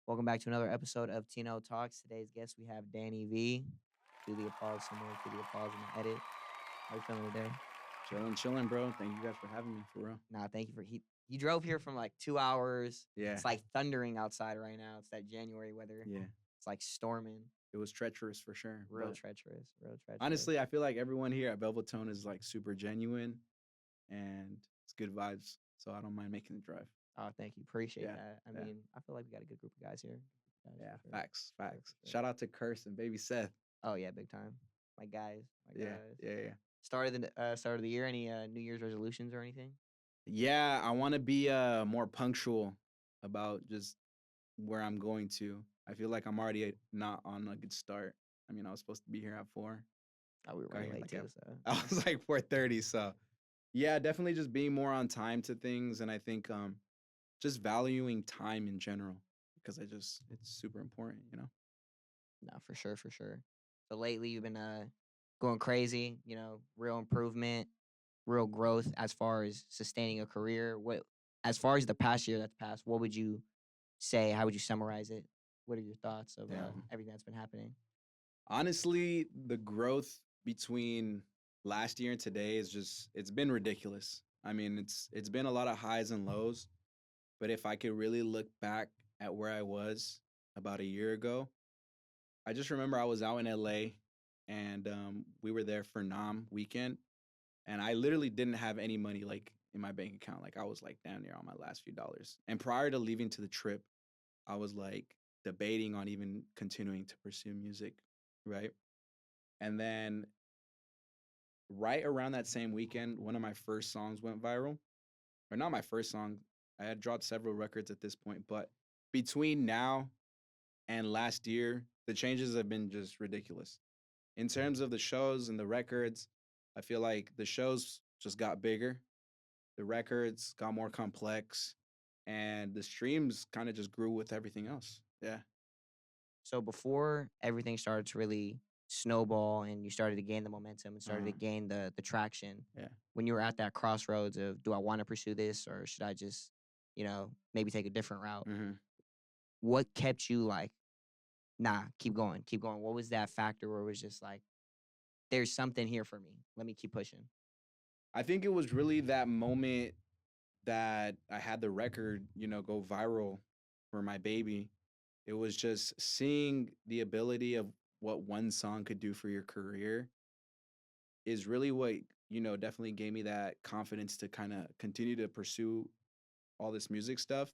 Welcome back to another episode of TinoTalks. Today's guest, we have Danny V. Do the applause somewhere, do the applause in the edit. How you feeling today? Chilling, bro. Thank you guys for having me, for real. Nah, thank you for he drove here from like 2 hours. Yeah, It's like thundering outside right now. It's that January weather. yeah. It's like storming. It was treacherous for sure. Real But treacherous. Real treacherous. honestly, I feel like everyone here at Velvetone is like super genuine and it's good vibes. So I don't mind making the drive. Oh, thank you. Appreciate Yeah, that. I yeah. mean, I feel like we got a good group of guys here. Guys, Yeah, for sure. facts, For sure, facts. for sure. Shout out to Curse and Baby Seth. Oh yeah, big time. My guys. My Yeah, guys. yeah. Start of the year. Any New Year's resolutions or anything? Yeah, I want to be more punctual about just where I'm going to. I feel like I'm already not on a good start. I mean, I was supposed to be here at 4. Oh, we were Got running here late like too. at So I was like 4:30, so yeah, definitely just being more on time to things, and I think just valuing time in general because it's super important. no, for sure, for sure. So lately you've been going crazy, real improvement, real growth as far as sustaining a career. What as far as the past year that's passed, what would you say? How would you summarize it? What are your thoughts of Damn. everything that's been happening? Honestly, the growth between last year and today is just it's been ridiculous. I mean, it's been a lot of highs and lows, but if I could really look back at where I was about a year ago, I just remember I was out in LA and we were there for Nam weekend and I literally didn't have any money like in my bank account. Like I was like damn near on my last few dollars. And prior to leaving to the trip, I was like debating on even continuing to pursue music, right? And then right around that same weekend, one of my first songs went viral. Or not my first song. I had dropped several records at this point, but between now and last year, the changes have been just ridiculous. In terms of the shows and the records, I feel like the shows just got bigger, the records got more complex, and the streams kind of just grew with everything else. Yeah. So before everything started to really snowball and you started to gain the momentum and started to Uh-huh. gain the traction, Yeah. when you were at that crossroads of do I want to pursue this or should I just, maybe take a different route? hmm What kept you like, nah, keep going, keep going? What was that factor where it was just like, there's something here for me. Let me keep pushing. I think it was really that moment that I had the record, go viral for my baby. It was just seeing the ability of what one song could do for your career is really what, definitely gave me that confidence to kind of continue to pursue all this music stuff.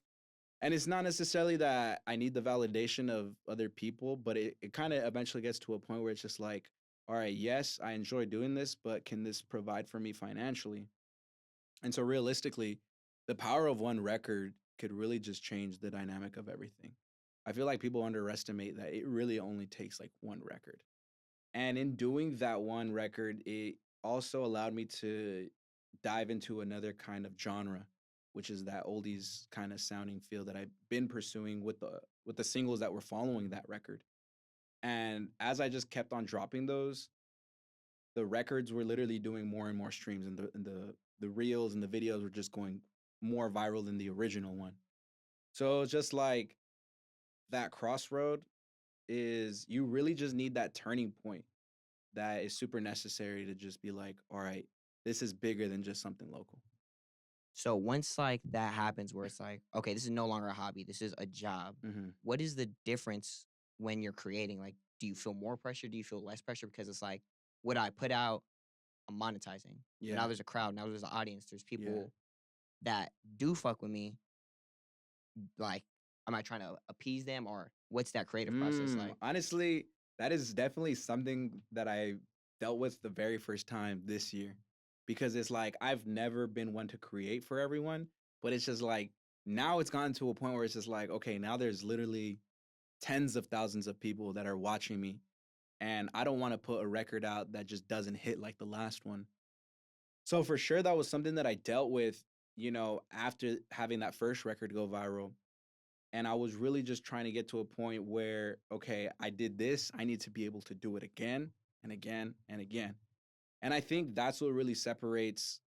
And it's not necessarily that I need the validation of other people, but it kind of eventually gets to a point where it's just like, all right, yes, I enjoy doing this, but can this provide for me financially? And so realistically, the power of one record could really just change the dynamic of everything. I feel like people underestimate that it really only takes like one record. And in doing that one record, it also allowed me to dive into another kind of genre, which is that oldies kind of sounding feel that I've been pursuing with the singles that were following that record. And as I just kept on dropping those, the records were literally doing more and more streams, and the reels and the videos were just going more viral than the original one. So it's just like that crossroad is you really just need that turning point that is super necessary to just be like, all right, this is bigger than just something local. So once like that happens where it's like, okay, this is no longer a hobby, this is a job. Mm-hmm. What is the difference when you're creating? Like, do you feel more pressure? Do you feel less pressure? Because it's like, what I put out, I'm monetizing. So now Yeah, there's a crowd, now there's an audience, there's yeah. people that do fuck with me. Like, am I trying to appease them or what's that creative process like? Honestly, that is definitely something that I dealt with the very first time this year because it's like I've never been one to create for everyone, but it's just like now it's gotten to a point where it's just like, okay, now there's literally tens of thousands of people that are watching me, and I don't want to put a record out that just doesn't hit like the last one. So for sure, that was something that I dealt with, after having that first record go viral. And I was really just trying to get to a point where, okay, I did this. I need to be able to do it again and again and again. And I think that's what really separates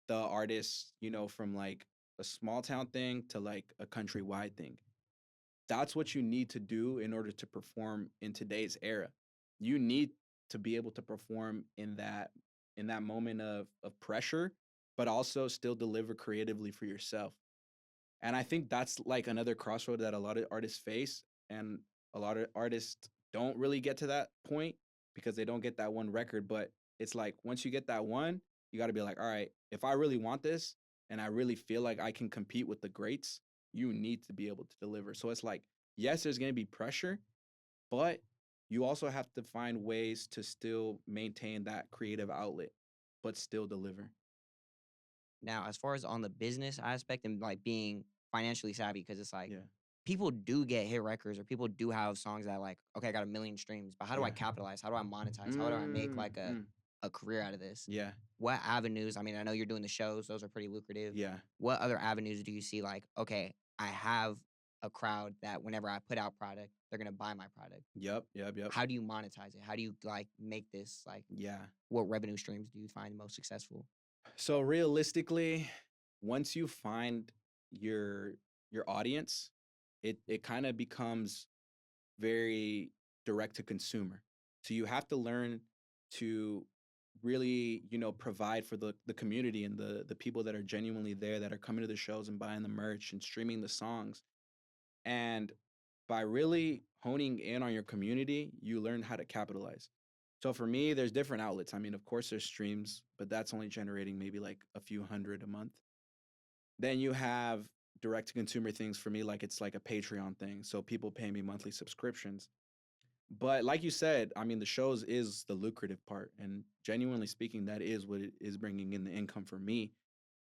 the artists, from like a small town thing to like a countrywide thing. that's what you need to do in order to perform in today's era. You need to be able to perform in that moment of pressure, but also still deliver creatively for yourself. And I think that's like another crossroad that a lot of artists face. And a lot of artists don't really get to that point because they don't get that one record. But it's like once you get that one, you got to be like, all right, if I really want this and I really feel like I can compete with the greats, you need to be able to deliver. So it's like, yes, there's going to be pressure, but you also have to find ways to still maintain that creative outlet, but still deliver. Now, as far as on the business aspect and like being financially savvy, because it's like Yeah. people do get hit records or people do have songs that like, okay, I got a million streams, but how do I Yeah. capitalize? How do I monetize? How do I make Mm, like mm. a career out of this? Yeah. What avenues? I mean, I know you're doing the shows; those are pretty lucrative. Yeah. What other avenues do you see? Like, okay, I have a crowd that whenever I put out product, they're gonna buy my product. Yep. Yep. Yep. How do you monetize it? How do you like make this like? Yeah. What revenue streams do you find most successful? So realistically, once you find your your audience, it kind of becomes very direct to consumer. So you have to learn to really, provide for the community and the people that are genuinely there that are coming to the shows and buying the merch and streaming the songs. And by really honing in on your community, you learn how to capitalize. So for me, there's different outlets. I mean, of course, there's streams, but that's only generating maybe like a few hundred a month. Then you have direct to consumer things for me, like it's like a Patreon thing. So people pay me monthly subscriptions. But like you said, I mean, the shows is the lucrative part. And genuinely speaking, that is what it is bringing in the income for me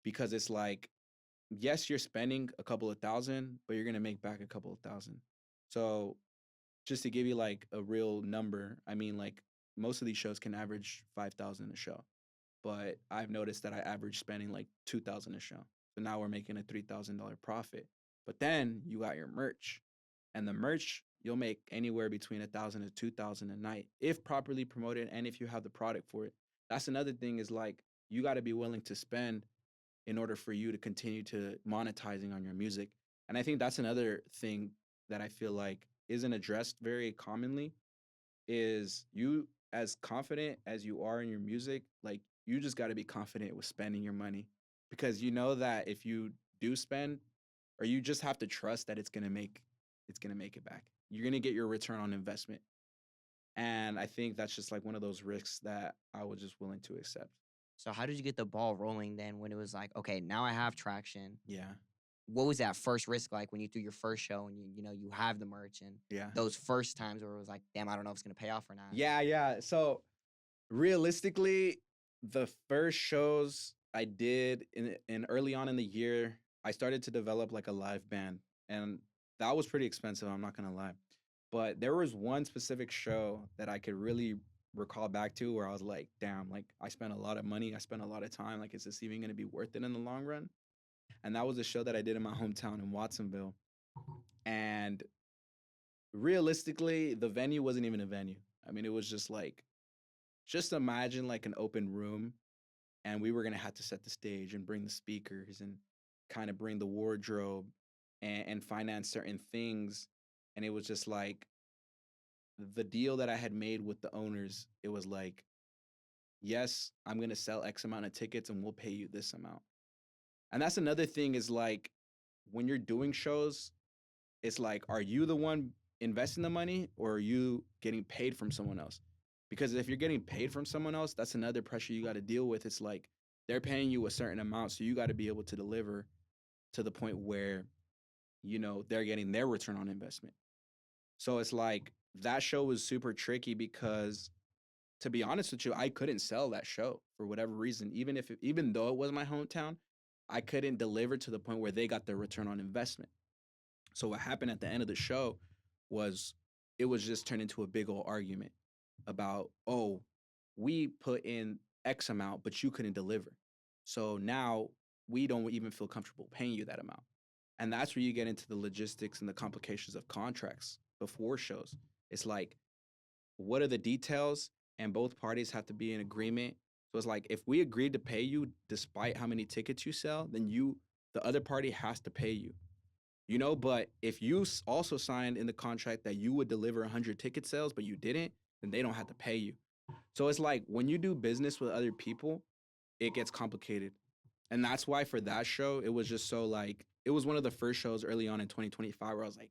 because it's like, yes, you're spending a couple of thousand, but you're going to make back a couple of thousand. So just to give you like a real number, I mean, like most of these shows can average 5,000 a show, but I've noticed that I average spending like 2,000 a show. So now we're making a $3,000 profit. But then you got your merch, and the merch you'll make anywhere between 1,000 to 2,000 a night if properly promoted and if you have the product for it. That's another thing is like you got to be willing to spend in order for you to continue to monetizing on your music. And I think that's another thing that I feel like isn't addressed very commonly is you as confident as you are in your music, like you just got to be confident with spending your money because you know that if you do spend or you just have to trust that it's going to make it back. You're going to get your return on investment. And I think that's just like one of those risks that I was just willing to accept. So how did you get the ball rolling then when it was like, okay, now I have traction? Yeah. What was that first risk like when you threw your first show and you have the merch and Yeah. those first times where it was like, damn, I don't know if it's gonna pay off or not. Yeah, yeah. So realistically, the first shows I did in early on in the year, I started to develop like a live band, and that was pretty expensive. I'm not gonna lie, but there was one specific show that I could really recall back to where I was like, damn, like I spent a lot of money, I spent a lot of time. Like, is this even gonna be worth it in the long run? And that was a show that I did in my hometown in Watsonville, and realistically, the venue wasn't even a venue. I mean, it was just like just imagine like an open room and we were going to have to set the stage and bring the speakers and kind of bring the wardrobe and finance certain things. And it was just like the deal that I had made with the owners. It was like, yes, I'm going to sell X amount of tickets and we'll pay you this amount. And that's another thing is like when you're doing shows, it's like, are you the one investing the money or are you getting paid from someone else? Because if you're getting paid from someone else, that's another pressure you got to deal with. It's like they're paying you a certain amount, so you got to be able to deliver to the point where, they're getting their return on investment. So it's like that show was super tricky because to be honest with you, I couldn't sell that show for whatever reason. Even though it was my hometown, I couldn't deliver to the point where they got their return on investment. So what happened at the end of the show was it was just turned into a big old argument about, oh, we put in X amount, but you couldn't deliver. So now we don't even feel comfortable paying you that amount. And that's where you get into the logistics and the complications of contracts before shows. It's like, what are the details? And both parties have to be in agreement. So it's like, if we agreed to pay you despite how many tickets you sell, then the other party has to pay you. you know. But if you also signed in the contract that you would deliver 100 ticket sales, but you didn't, then they don't have to pay you. So it's like when you do business with other people, it gets complicated. And that's why for that show, it was just so like it was one of the first shows early on in 2025 where I was like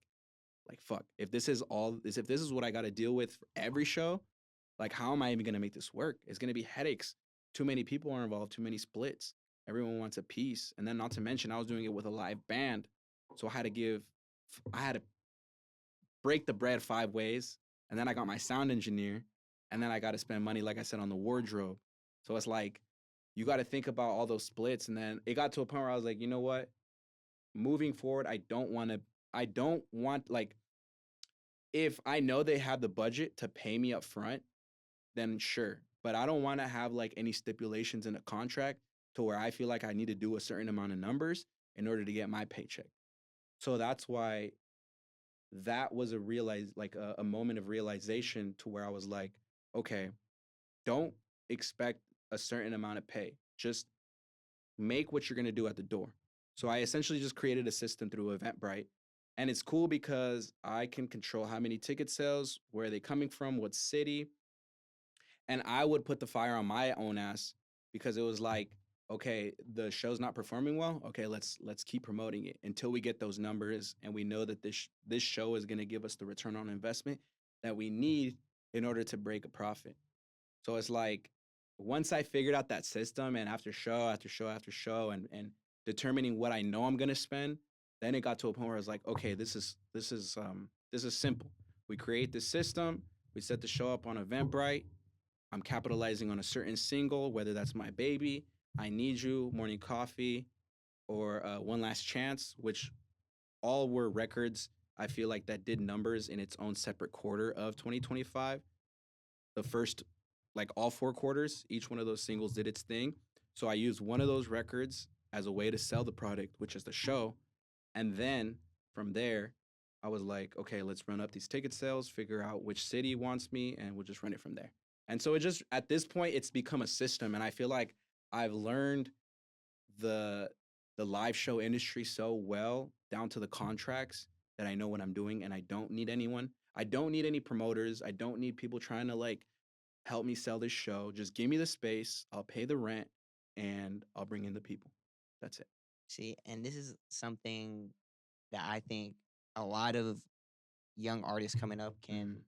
fuck, if this is all this, if this is what I got to deal with for every show, like how am I even gonna make this work? It's gonna be headaches. Too many people are involved, too many splits. Everyone wants a piece. And then not to mention I was doing it with a live band. So I had to break the bread 5 ways. And then I got my sound engineer. And then I got to spend money, like I said, on the wardrobe. So it's like you got to think about all those splits. And then it got to a point where I was like, you know what? Moving forward, I don't want, like, if I know they have the budget to pay me up front, then sure. But I don't want to have like any stipulations in a contract to where I feel like I need to do a certain amount of numbers in order to get my paycheck. So that's why that was a moment of realization to where I was like, okay, don't expect a certain amount of pay. Just make what you're gonna do at the door. So I essentially just created a system through Eventbrite. And it's cool because I can control how many ticket sales, where are they coming from, what city, and I would put the fire on my own ass because it was like, okay, the show's not performing well. Okay, let's keep promoting it until we get those numbers and we know that this show is going to give us the return on investment that we need in order to break a profit. So it's like once I figured out that system and after show after show after show and determining what I know I'm gonna spend, then it got to a point where I was like, okay, this is simple. We create this system, we set the show up on Eventbrite, I'm capitalizing on a certain single, whether that's My Baby, I Need You, Morning Coffee, or One Last Chance, which all were records I feel like that did numbers in its own separate quarter of 2025. The first, like all 4 quarters, each one of those singles did its thing. So I used one of those records as a way to sell the product, which is the show. And then from there, I was like, okay, let's run up these ticket sales, figure out which city wants me, and we'll just run it from there. And so it just, at this point, it's become a system. And I feel like I've learned the the live show industry so well down to the contracts that I know what I'm doing and I don't need anyone. I don't need any promoters. I don't need people trying to like help me sell this show. Just give me the space, I'll pay the rent, and I'll bring in the people. That's it. See, and this is something that I think a lot of young artists coming up can Mhm.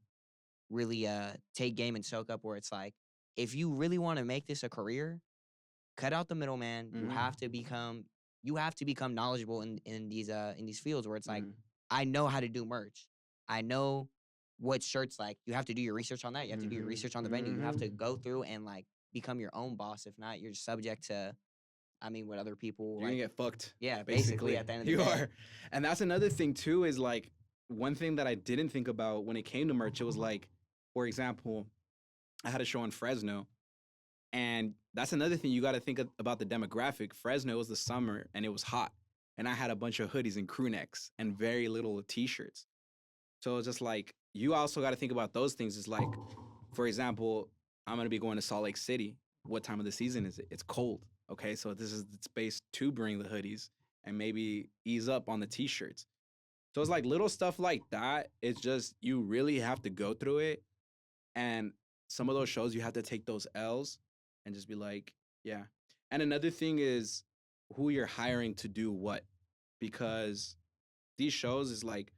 really take game and soak up, where it's like, if you really want to make this a career, cut out the middleman. Mhm. You have to become knowledgeable in these fields, where it's like, Mhm. I know how to do merch. I know what shirts like. You have to do your research on that. You have to do your Mhm. research on the venue. You have to Mhm. go through and like become your own boss. If not, you're subject to, I mean, what other people You're gonna like. get fucked, Yeah, basically basically. at the end of the You day. are. And that's another thing too, is like one thing that I didn't think about when it came to merch, it was like, for example, I had a show in Fresno. And that's another thing you got to think about the demographic. Fresno was the summer and it was hot. And I had a bunch of hoodies and crew necks and very little t-shirts. So it's just like you also got to think about those things. It's like, for example, I'm gonna be going to Salt Lake City. What time of the season is it? It's cold. Okay, so this is the space to bring the hoodies and maybe ease up on the t-shirts. So it's like little stuff like that. It's just you really have to go through it, and some of those shows you have to take those L's and just be like, yeah. And another thing is who you're hiring to do what, because these shows is like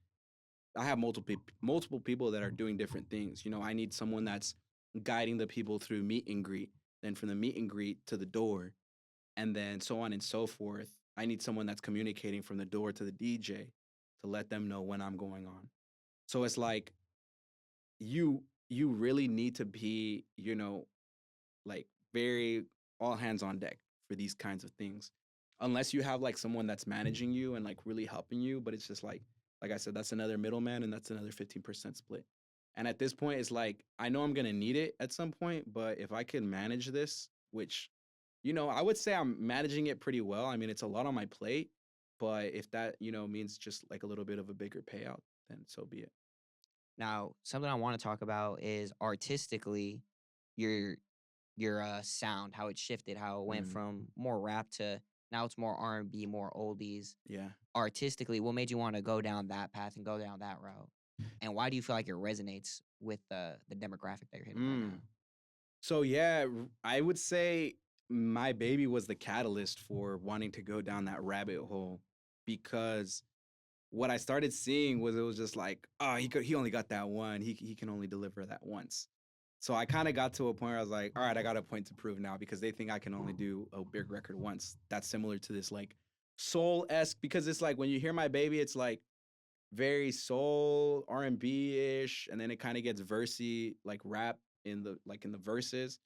I have multiple people that are doing different things. You know, I need someone that's guiding the people through meet and greet, then from the meet and greet to the door, and then so on and so forth. I need someone that's communicating from the door to the DJ to let them know when I'm going on. So it's like you really need to be, you know, like very all hands on deck for these kinds of things. Unless you have like someone that's managing you and like really helping you, but it's just like I said, that's another middleman and that's another 15% split. And at this point, it's like I know I'm gonna need it at some point, but if I can manage this, which I would say I'm managing it pretty well. I mean, it's a lot on my plate, but if that, means just like a little bit of a bigger payout, then so be it. Now, something I want to talk about is artistically your sound, how it shifted, how it went Mm, from more rap to Now it's more R&B, more oldies. Yeah. Artistically, what made you want to go down that path and go down that route? And why do you feel like it resonates with the demographic that you're hitting right Mm. now? So yeah, I would say my baby was the catalyst for wanting to go down that rabbit hole because what I started seeing was it was just like, oh, he only got that one. He can only deliver that once. So I kind of got to a point where I was like, all right, I got a point to prove now because they think I can only do a big record once. That's similar to this like soul-esque because it's like when you hear my baby, it's like very soul R&B ish, and then it kind of gets versy like rap in the verses.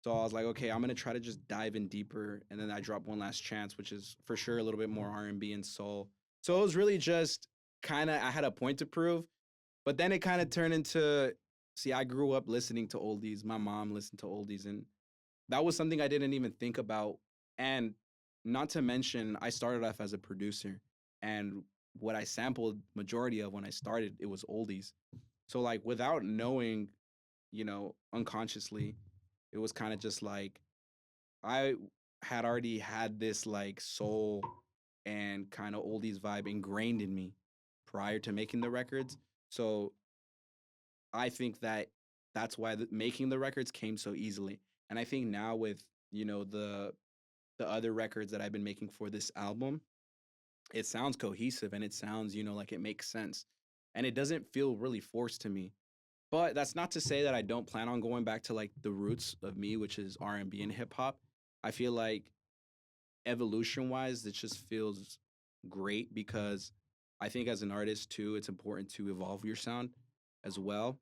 So I was like, okay, I'm gonna try to just dive in deeper, and then I dropped One Last Chance, which is for sure a little bit more R&B and soul. So it was really just kind of I had a point to prove, but then it kind of turned into see, I grew up listening to oldies. My mom listened to oldies, and that was something I didn't even think about. And not to mention, I started off as a producer, and what I sampled majority of when I started, it was oldies. So like without knowing, unconsciously, it was kind of just like I had already had this like soul and kind of oldies vibe ingrained in me prior to making the records. So I think that that's why making the records came so easily. And I think now with, the other records that I've been making for this album, it sounds cohesive and it sounds, like it makes sense. And it doesn't feel really forced to me. But that's not to say that I don't plan on going back to like the roots of me, which is R&B and hip hop. I feel like evolution wise, it just feels great because I think as an artist too, it's important to evolve your sound as well.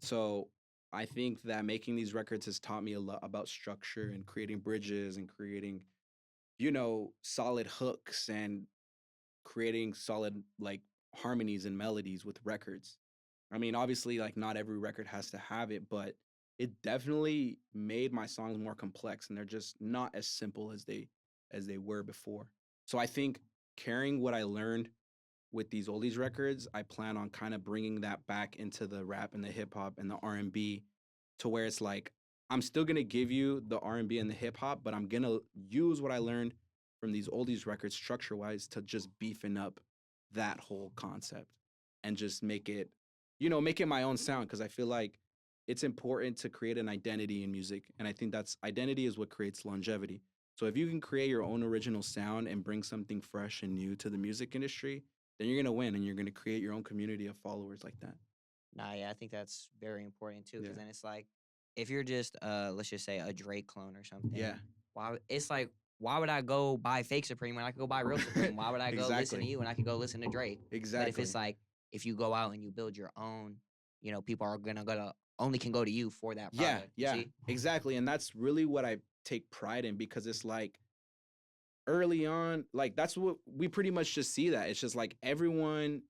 So I think that making these records has taught me a lot about structure and creating bridges and creating, solid hooks and creating solid like harmonies and melodies with records. I mean, obviously, like not every record has to have it, but it definitely made my songs more complex and they're just not as simple as they were before. So I think carrying what I learned with these oldies records, I plan on kind of bringing that back into the rap and the hip hop and the R&B to where it's like I'm still going to give you the R&B and the hip hop, but I'm going to use what I learned from these oldies records structure wise to just beefing up that whole concept and just make it my own sound because I feel like it's important to create an identity in music and I think that's identity is what creates longevity. So if you can create your own original sound and bring something fresh and new to the music industry, then you're gonna win and you're gonna create your own community of followers like that. Nah, yeah, I think that's very important too, because Yeah. then it's like if you're just let's just say a Drake clone or Yeah. something, it's like why would I go buy fake Supreme when I could go buy real Supreme? Why would I go listen to Exactly. you when I could go listen to Drake? But if it's Exactly. like if you go out and you build your own, people are gonna only can go to you for that Yeah, product. You yeah, see? exactly. And that's really what I take pride in because it's like early on, like that's what we pretty much just see that. It's just like everyone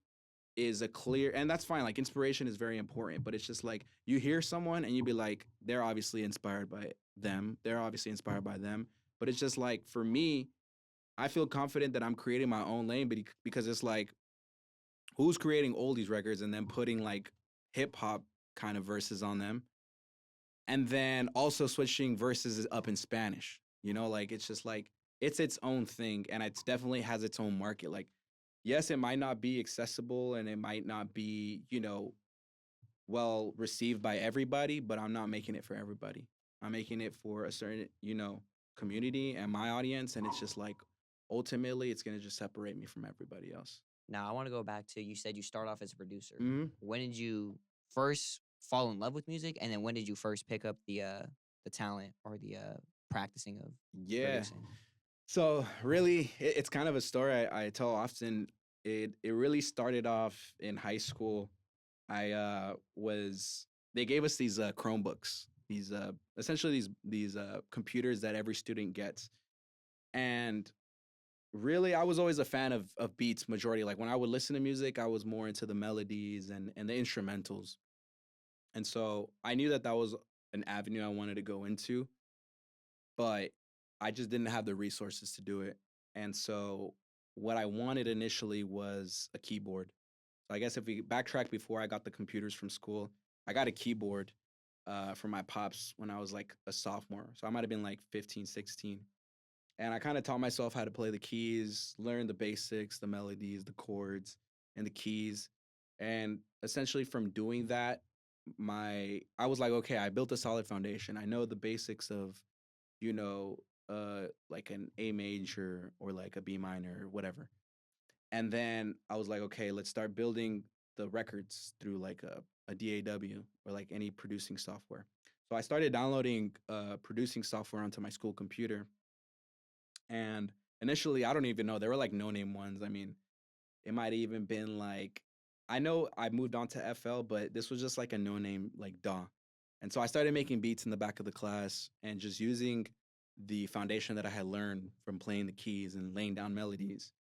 is a clear and that's fine. Like inspiration is very important, but it's just like you hear someone and you be like, they're obviously inspired by them. They're obviously inspired by them. But it's just like for me, I feel confident that I'm creating my own lane, but because it's like who's creating oldies records and then putting like hip hop kind of verses on them and then also switching verses up in Spanish. Like it's just like it's its own thing and it's definitely has its own market. Like, yes, it might not be accessible and it might not be, well received by everybody, but I'm not making it for everybody. I'm making it for a certain, community and my audience. And it's just like ultimately it's gonna just separate me from everybody else. Now I want to go back to you said you start off as a producer. Hmm. When did you first fall in love with music, and then when did you first pick up the talent or the practicing of Yeah. producing? So really, it's kind of a story I tell often. It really started off in high school. I was they gave us these Chromebooks, these essentially these computers that every student gets, and really I was always a fan of beats majority. Like when I would listen to music, I was more into the melodies and the instrumentals, and so I knew that that was an avenue I wanted to go into but I just didn't have the resources to do it. And so what I wanted initially was a keyboard. So I guess if we backtrack before I got the computers from school, I got a keyboard for my pops when I was like a sophomore. So I might have been like 15, 16. And I kind of taught myself how to play the keys, learn the basics, the melodies, the chords, and the keys. And essentially from doing that, I was like, okay, I built a solid foundation. I know the basics of, you know, like an A major or like a B minor or whatever. And then I was like, okay, let's start building the records through like a DAW or like any producing software. So I started downloading producing software onto my school computer. And initially, I don't even know. There were like no name ones. I mean, it might have even been like, I know I moved on to FL, but this was just like a no name, like DAW. And so I started making beats in the back of the class and just using the foundation that I had learned from playing the keys and laying down melodies.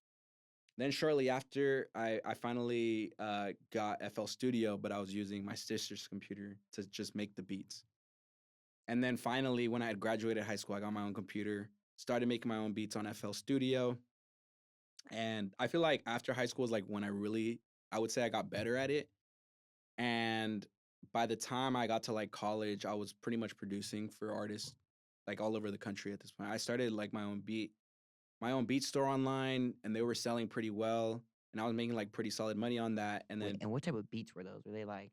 Then shortly after, I finally got FL Studio, but I was using my sister's computer to just make the beats. And then finally, when I had graduated high school, I got my own computer, started making my own beats on FL Studio. And I feel like after high school is like when I would say I got better at it. And by the time I got to like college, I was pretty much producing for artists like all over the country at this point. I started like my own beat store online, and they were selling pretty well. And I was making like pretty solid money on that. And Wait, then and what type of beats were those? Were they like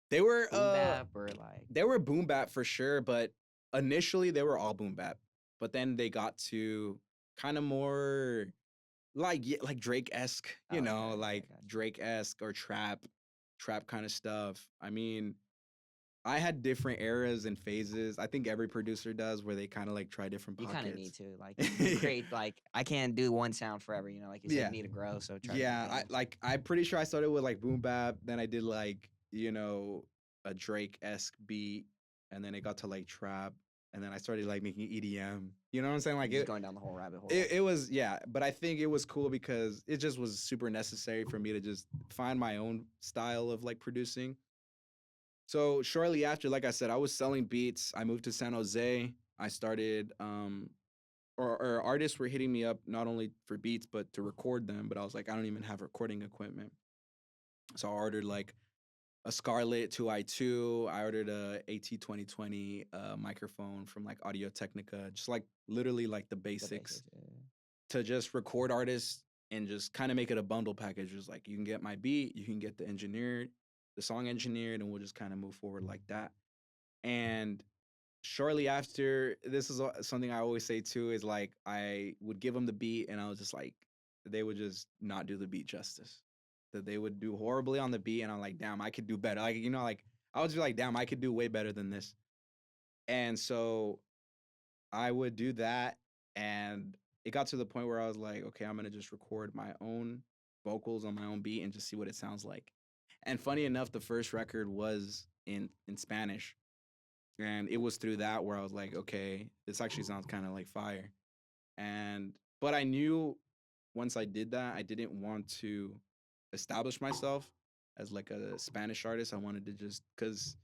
they were boom bap or like they were boom bap for sure, but initially they were all boom bap. But then they got to kind of more like like Drake-esque, oh, okay, okay, like gotcha. Drake-esque or trap kind of stuff. I mean, I had different eras and phases. I think every producer does where they kind of like try different You kind of need pockets. to like you create like I can't do one sound forever. You know, like you said, you Yeah. need to grow. So try different Yeah, I things. like I'm pretty sure I started with like boom bap, then I did like, a Drake-esque beat, and then it got to like trap, and then I started like making EDM. You know what I'm saying? Like You're just going down the whole rabbit hole. it was, yeah, but I think it was cool because it just was super necessary for me to just find my own style of like producing. So shortly after, like I said, I was selling beats. I moved to San Jose. I started or artists were hitting me up not only for beats but to record them, but I was like, I don't even have recording equipment. So I ordered like a Scarlett 2i2. I ordered a AT2020 microphone from like Audio Technica, just like literally like the The basics basics. Yeah. to just record artists and just kind of make it a bundle package. Just like you can get my beat, you can get the song engineered, and we'll just kind of move forward like that. And shortly after, this is something I always say too, is like I would give them the beat and I was just like, they would just not do the beat justice. That they would do horribly on the beat, and I'm like, damn, I could do better. Like, like I was just like, damn, I could do way better than this. And so I would do that, and it got to the point where I was like, okay, I'm gonna just record my own vocals on my own beat and just see what it sounds like. And funny enough, the first record was in Spanish, and it was through that where I was like, okay, this actually sounds kind of like fire. And but I knew once I did that, I didn't want to establish myself as like a Spanish artist. I wanted to just because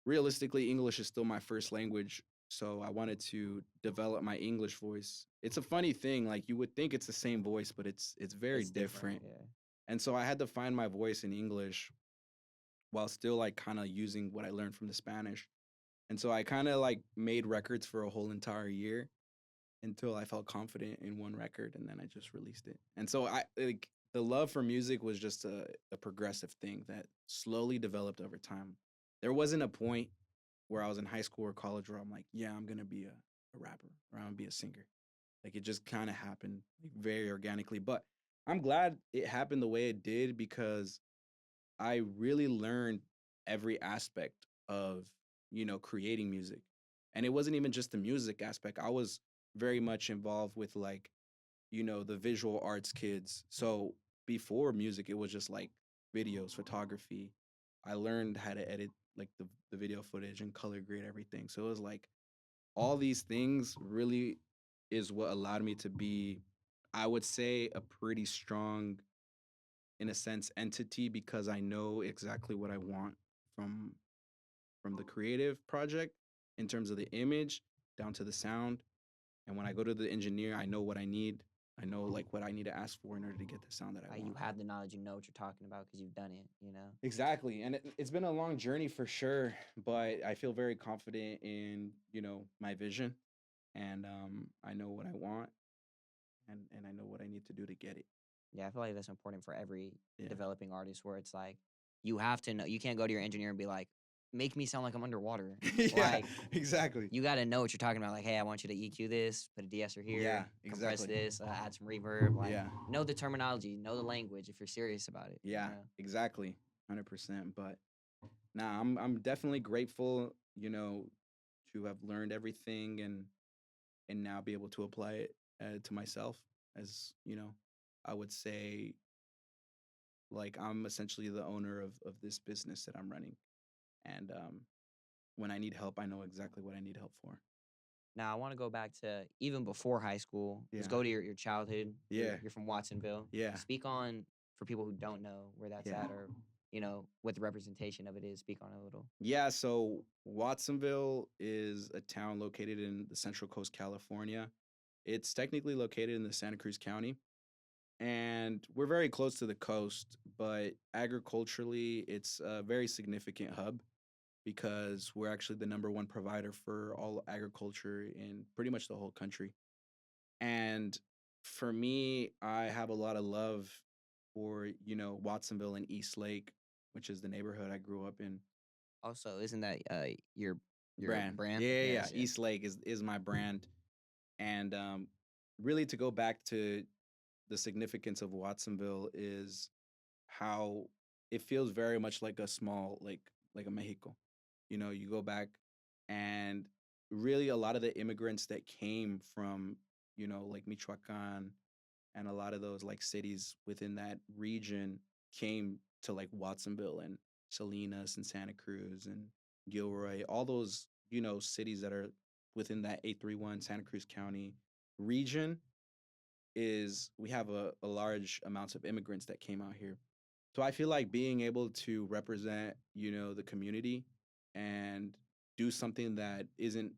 realistically, English is still my first language. So I wanted to develop my English voice. It's a funny thing, like you would think it's the same voice, but it's very It's different. different. Yeah. And so I had to find my voice in English while still like kind of using what I learned from the Spanish. And so I kind of like made records for a whole entire year until I felt confident in one record, and then I just released it. And so I like the love for music was just a progressive thing that slowly developed over time. There wasn't a point where I was in high school or college where I'm like, yeah, I'm gonna be a rapper or I'm gonna be a singer. Like it just kind of happened like, very organically. But I'm glad it happened the way it did because I really learned every aspect of, creating music. And it wasn't even just the music aspect. I was very much involved with like, the visual arts kids. So before music, it was just like videos, photography. I learned how to edit like the video footage and color grade everything. So it was like all these things really is what allowed me to be, I would say, a pretty strong in a sense entity because I know exactly what I want from from the creative project in terms of the image down to the sound. And when I go to the engineer, I know what I need. I know like what I need to ask for in order to get the sound that I Like you want. have the knowledge, you know what you're talking about because you've done it. You know. Exactly. And it's been a long journey for sure, but I feel very confident in, my vision. and I know what I want, and I know what I need to do to get it. Yeah, I feel like that's important for every Yeah. developing artist where it's like you have to know you can't go to your engineer and be like, make me sound like I'm underwater. Yeah, Like exactly. you gotta know what you're talking about. Like, hey, I want you to EQ this, put a de-esser Yeah, here, compress exactly. this, add some reverb. Like, Yeah. know the terminology, know the language if you're serious about it. You Yeah, know. exactly. 100%. But nah, I'm definitely grateful, to have learned everything and now be able to apply it to myself as, I would say like I'm essentially the owner of this business that I'm running. And when I need help, I know exactly what I need help for. Now I want to go back to even before high school. Let's Yeah. go to your childhood. Yeah. You're from Watsonville. Yeah. Speak on for people who don't know where that's Yeah. at or what the representation of it is. Speak on it a little. Yeah, so Watsonville is a town located in the Central Coast, California. It's technically located in the Santa Cruz County, and we're very close to the coast, but agriculturally, it's a very significant hub because we're actually the number one provider for all agriculture in pretty much the whole country. And for me, I have a lot of love for, Watsonville and East Lake, which is the neighborhood I grew up in. Also, isn't that your Brand. brand? Yeah, yeah, yeah. Yes, yes. East Lake is my brand. And really to go back to the significance of Watsonville is how it feels very much like a small like a Mexico. You go back and really a lot of the immigrants that came from, like Michoacan and a lot of those like cities within that region came to like Watsonville and Salinas and Santa Cruz and Gilroy, all those, cities that are within that 831 Santa Cruz County region is we have a large amounts of immigrants that came out here. So I feel like being able to represent, the community and do something that isn't,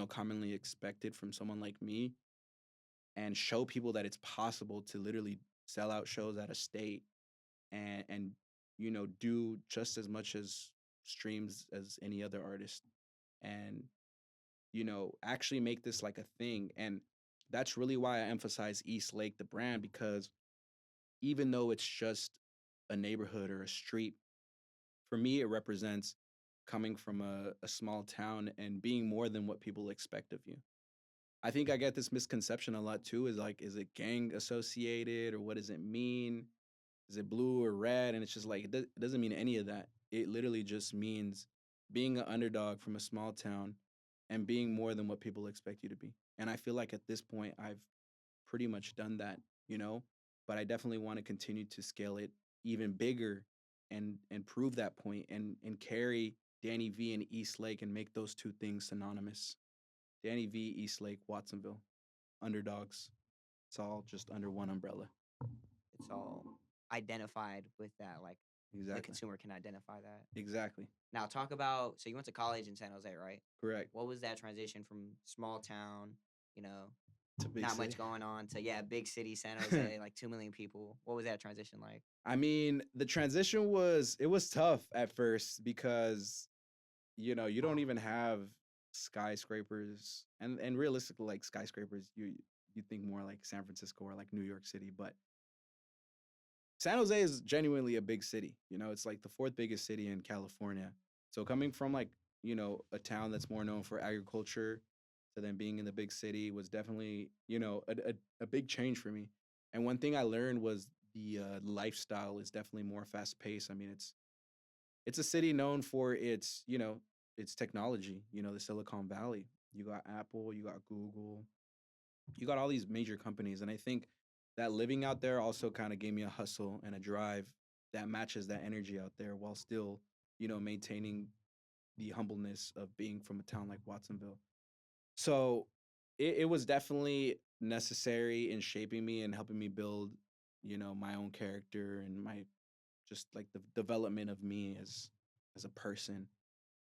commonly expected from someone like me and show people that it's possible to literally sell out shows at a state and do just as much as streams as any other artist and actually make this like a thing. And that's really why I emphasize East Lake the brand, because even though it's just a neighborhood or a street, for me it represents coming from a small town and being more than what people expect of you. I think I get this misconception a lot too, is like, is it gang associated or what does it mean? Is it blue or red? And it's just like, it doesn't mean any of that. It literally just means being an underdog from a small town and being more than what people expect you to be. And I feel like at this point, I've pretty much done that, but I definitely want to continue to scale it even bigger and prove that point and carry Danny V and East Lake and make those two things synonymous. Danny V, East Lake, Watsonville, underdogs. It's all just under one umbrella. It's all identified with that. Like the Exactly. consumer can identify that. Exactly. Now talk about so you went to college in San Jose, right? Correct. What was that transition from small town, you know, To big not city. much going on to big city San Jose, like 2 million people. What was that transition like? I mean, the transition was tough at first because you don't even have skyscrapers and realistically like skyscrapers you think more like San Francisco or like New York City, but San Jose is genuinely a big city. It's like the fourth biggest city in California. So coming from like, a town that's more known for agriculture to then being in the big city was definitely, a big change for me. And one thing I learned was the lifestyle is definitely more fast paced. I mean, it's a city known for its technology, the Silicon Valley. You got Apple, you got Google, you got all these major companies. And I think that living out there also kind of gave me a hustle and a drive that matches that energy out there while still, maintaining the humbleness of being from a town like Watsonville. So it was definitely necessary in shaping me and helping me build, my own character and my just like the development of me as a person.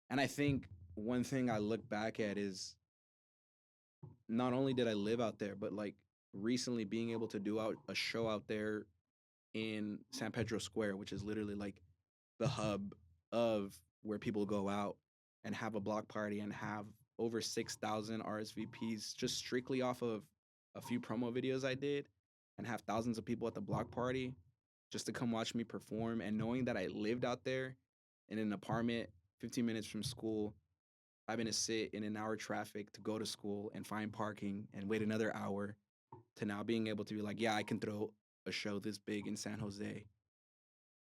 And I think one thing I look back at is not only did I live out there, but like recently being able to do out a show out there in San Pedro Square, which is literally like the hub of where people go out and have a block party and have over 6,000 RSVPs just strictly off of a few promo videos I did, and have thousands of people at the block party just to come watch me perform. And knowing that I lived out there in an apartment 15 minutes from school, having to sit in an hour traffic to go to school and find parking and wait another hour, to now being able to be like, yeah, I can throw a show this big in San Jose.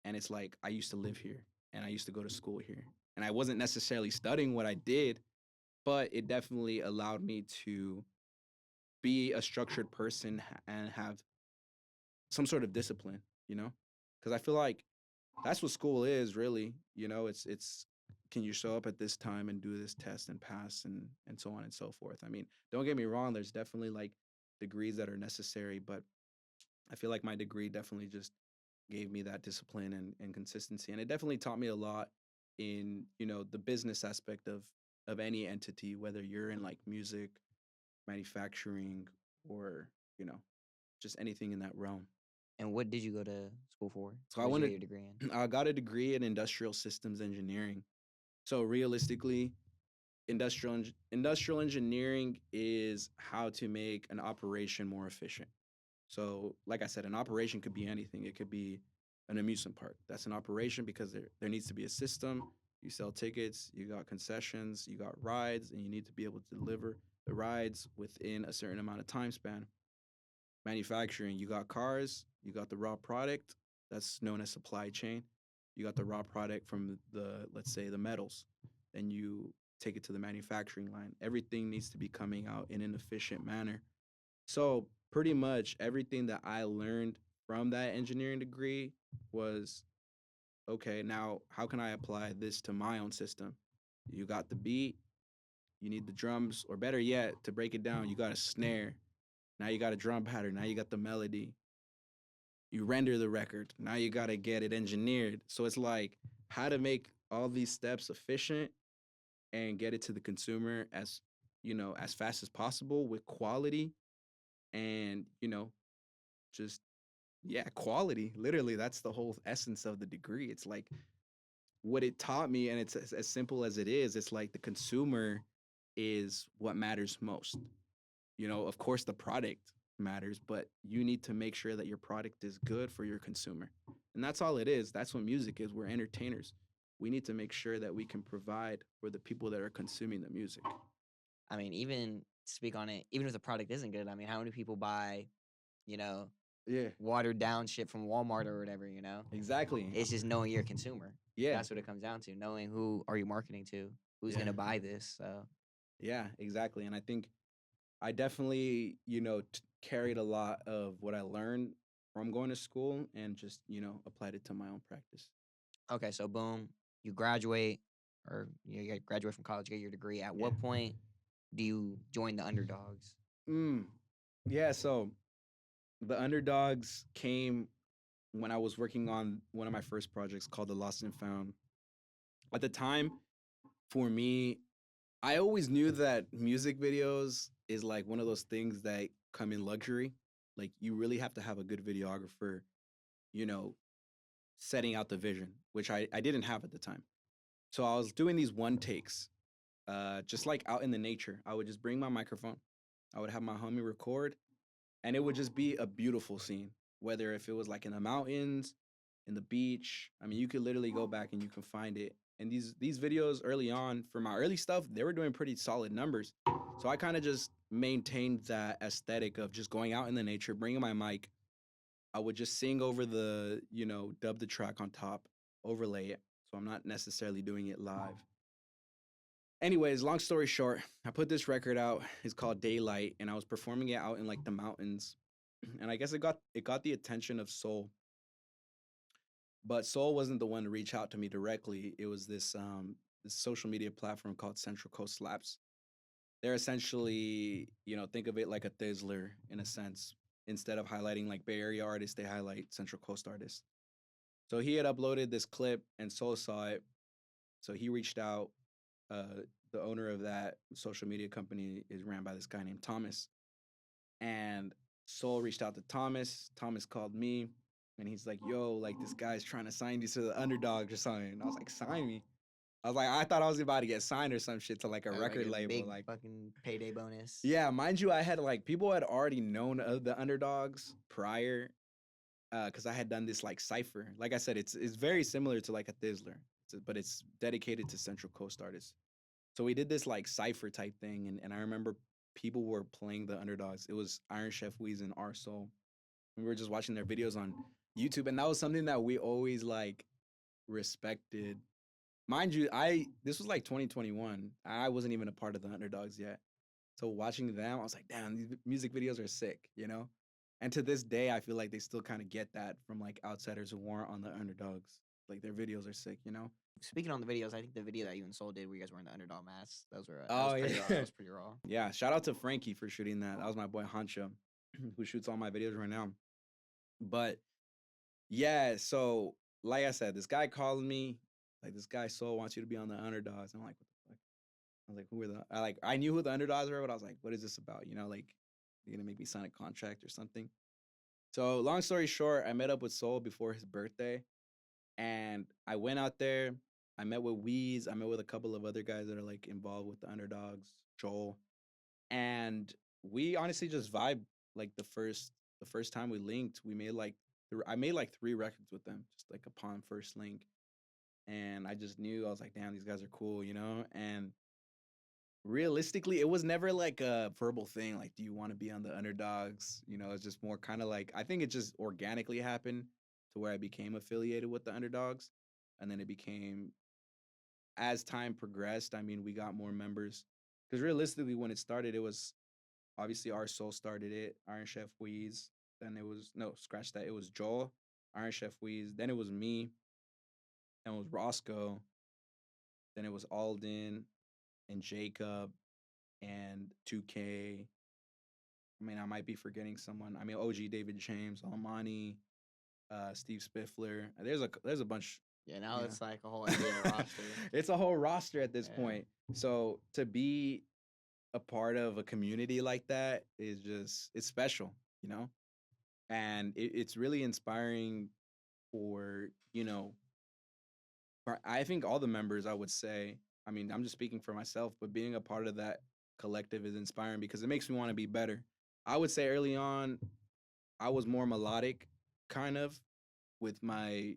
And it's like, I used to live here and I used to go to school here. And I wasn't necessarily studying what I did, but it definitely allowed me to be a structured person and have some sort of discipline, you know? Because I feel like that's what school is really, you know, it's can you show up at this time and do this test and pass and so on and so forth. I mean, don't get me wrong, there's definitely like degrees that are necessary, but I feel like my degree definitely just gave me that discipline and consistency. And it definitely taught me a lot in, you know, the business aspect of any entity, whether you're in like music, manufacturing, or, you know, just anything in that realm. And what did you go to school for? So I What did you get wanted your degree in? I got a degree in industrial systems engineering. So realistically, industrial engineering is how to make an operation more efficient. So, like I said, an operation could be anything. It could be an amusement park. That's an operation because there needs to be a system. You sell tickets, you got concessions, you got rides, and you need to be able to deliver the rides within a certain amount of time span. Manufacturing, you got cars, you got the raw product, that's known as supply chain. You got the raw product from the, let's say, the metals. Then you take it to the manufacturing line. Everything needs to be coming out in an efficient manner. So pretty much everything that I learned from that engineering degree was, okay, now how can I apply this to my own system? You got the beat, you need the drums, or better yet, to break it down, you got a snare. Now you got a drum pattern. Now you got the melody. You render the record. Now you got to get it engineered. So it's like how to make all these steps efficient and get it to the consumer as, you know, as fast as possible with quality and, you know, just yeah, quality. Literally, that's the whole essence of the degree. It's like what it taught me, and it's as simple as it is. It's like the consumer is what matters most. You know, of course, the product matters, but you need to make sure that your product is good for your consumer. And that's all it is. That's what music is. We're entertainers. We need to make sure that we can provide for the people that are consuming the music. I mean, even speak on it, even if the product isn't good, I mean, how many people buy, you know, Yeah, watered down shit from Walmart or whatever, you know? exactly. It's just knowing your consumer. Yeah, That's what it comes down to. Knowing who are you marketing to, who's yeah, gonna buy this. So yeah, exactly. And I think I definitely, you know, carried a lot of what I learned from going to school and just, you know, applied it to my own practice. okay, so boom, you graduate or you graduate from college, get your degree. At Yeah. what point do you join the underdogs? Mm. Yeah. So the underdogs came when I was working on one of my first projects called The Lost and Found. At the time, for me, I always knew that music videos is like one of those things that come in luxury. Like you really have to have a good videographer, you know, setting out the vision, which I didn't have at the time. So I was doing these one takes, just like out in the nature. I would just bring my microphone, I would have my homie record, and it would just be a beautiful scene. Whether if it was like in the mountains, in the beach, I mean, you could literally go back and you can find it. And these videos early on for my early stuff, they were doing pretty solid numbers. So I kind of just maintained that aesthetic of just going out in the nature, bringing my mic. I would just sing over the, you know, dub the track on top, overlay it. So I'm not necessarily doing it live. Anyways, long story short, I put this record out. It's called Daylight, and I was performing it out in like the mountains. And I guess it got the attention of Soul, but Soul wasn't the one to reach out to me directly. It was this social media platform called Central Coast Slaps. They're essentially, you know, think of it like a Thizzler in a sense. Instead of highlighting like Bay Area artists, they highlight Central Coast artists. So he had uploaded this clip, and Soul saw it. So he reached out. The owner of that social media company is ran by this guy named Thomas. And Soul reached out to Thomas. Thomas called me, and he's like, "Yo, like this guy's trying to sign you to the underdog or something." And I was like, "Sign me?" I was like, I thought I was about to get signed or some shit to like a Like record a label. big Like, fucking payday bonus. yeah, mind you, I had like people had already known of the underdogs prior, because I had done this like cipher. Like I said, it's very similar to like a Thizzler, but it's dedicated to Central Coast artists. So we did this like cipher type thing, and I remember people were playing the underdogs. It was Iron Chef Weez and Our Soul. We were just watching their videos on YouTube, and that was something that we always like respected. Mind you, I this was like 2021. I wasn't even a part of the underdogs yet. So watching them, I was like, damn, these music videos are sick, you know? And to this day, I feel like they still kind of get that from like outsiders who weren't on the underdogs. Like their videos are sick, you know? Speaking on the videos, I think the video that you and Soul did where you guys were in the underdog masks, those were that Oh was pretty raw. That yeah. was pretty raw. Yeah. Shout out to Frankie for shooting that. That was my boy Hancho, who shoots all my videos right now. But yeah, so like I said, this guy called me, like this guy Soul wants you to be on the underdogs. I'm like, what the fuck? I was like, who are the I knew who the underdogs were, but I was like, what is this about? You know, like you're gonna make me sign a contract or something. So long story short, I met up with Soul before his birthday, and I went out there. I met with Weez. I met with a couple of other guys that are like involved with the underdogs, Joel, and we honestly just vibe. Like the first time we linked, we made like I made like 3 records with them, just like upon first link, and I just knew I was like, damn, these guys are cool, you know, and realistically, it was never like a verbal thing. Like, do you want to be on the underdogs? You know, it's just more kind of like I think it just organically happened to where I became affiliated with the underdogs, and then it became as time progressed. I mean, we got more members because realistically, when it started, it was obviously our soul started it. Iron Chef Weez. Then it was no scratch that. It was Joel, Iron Chef Weez. Then it was me. Then it was Roscoe. Then it was Alden and Jacob and 2K. I mean, I might be forgetting someone. I mean, OG David James, Almani, Steve Spiffler. There's a bunch. Yeah, now Yeah, it's like a whole NBA roster. it's a whole roster at this Yeah. point. So to be a part of a community like that is just it's special, you know, and it's really inspiring for I think all the members. I would say. I mean, I'm just speaking for myself, but being a part of that collective is inspiring because it makes me want to be better. I would say early on, I was more melodic, kind of, with my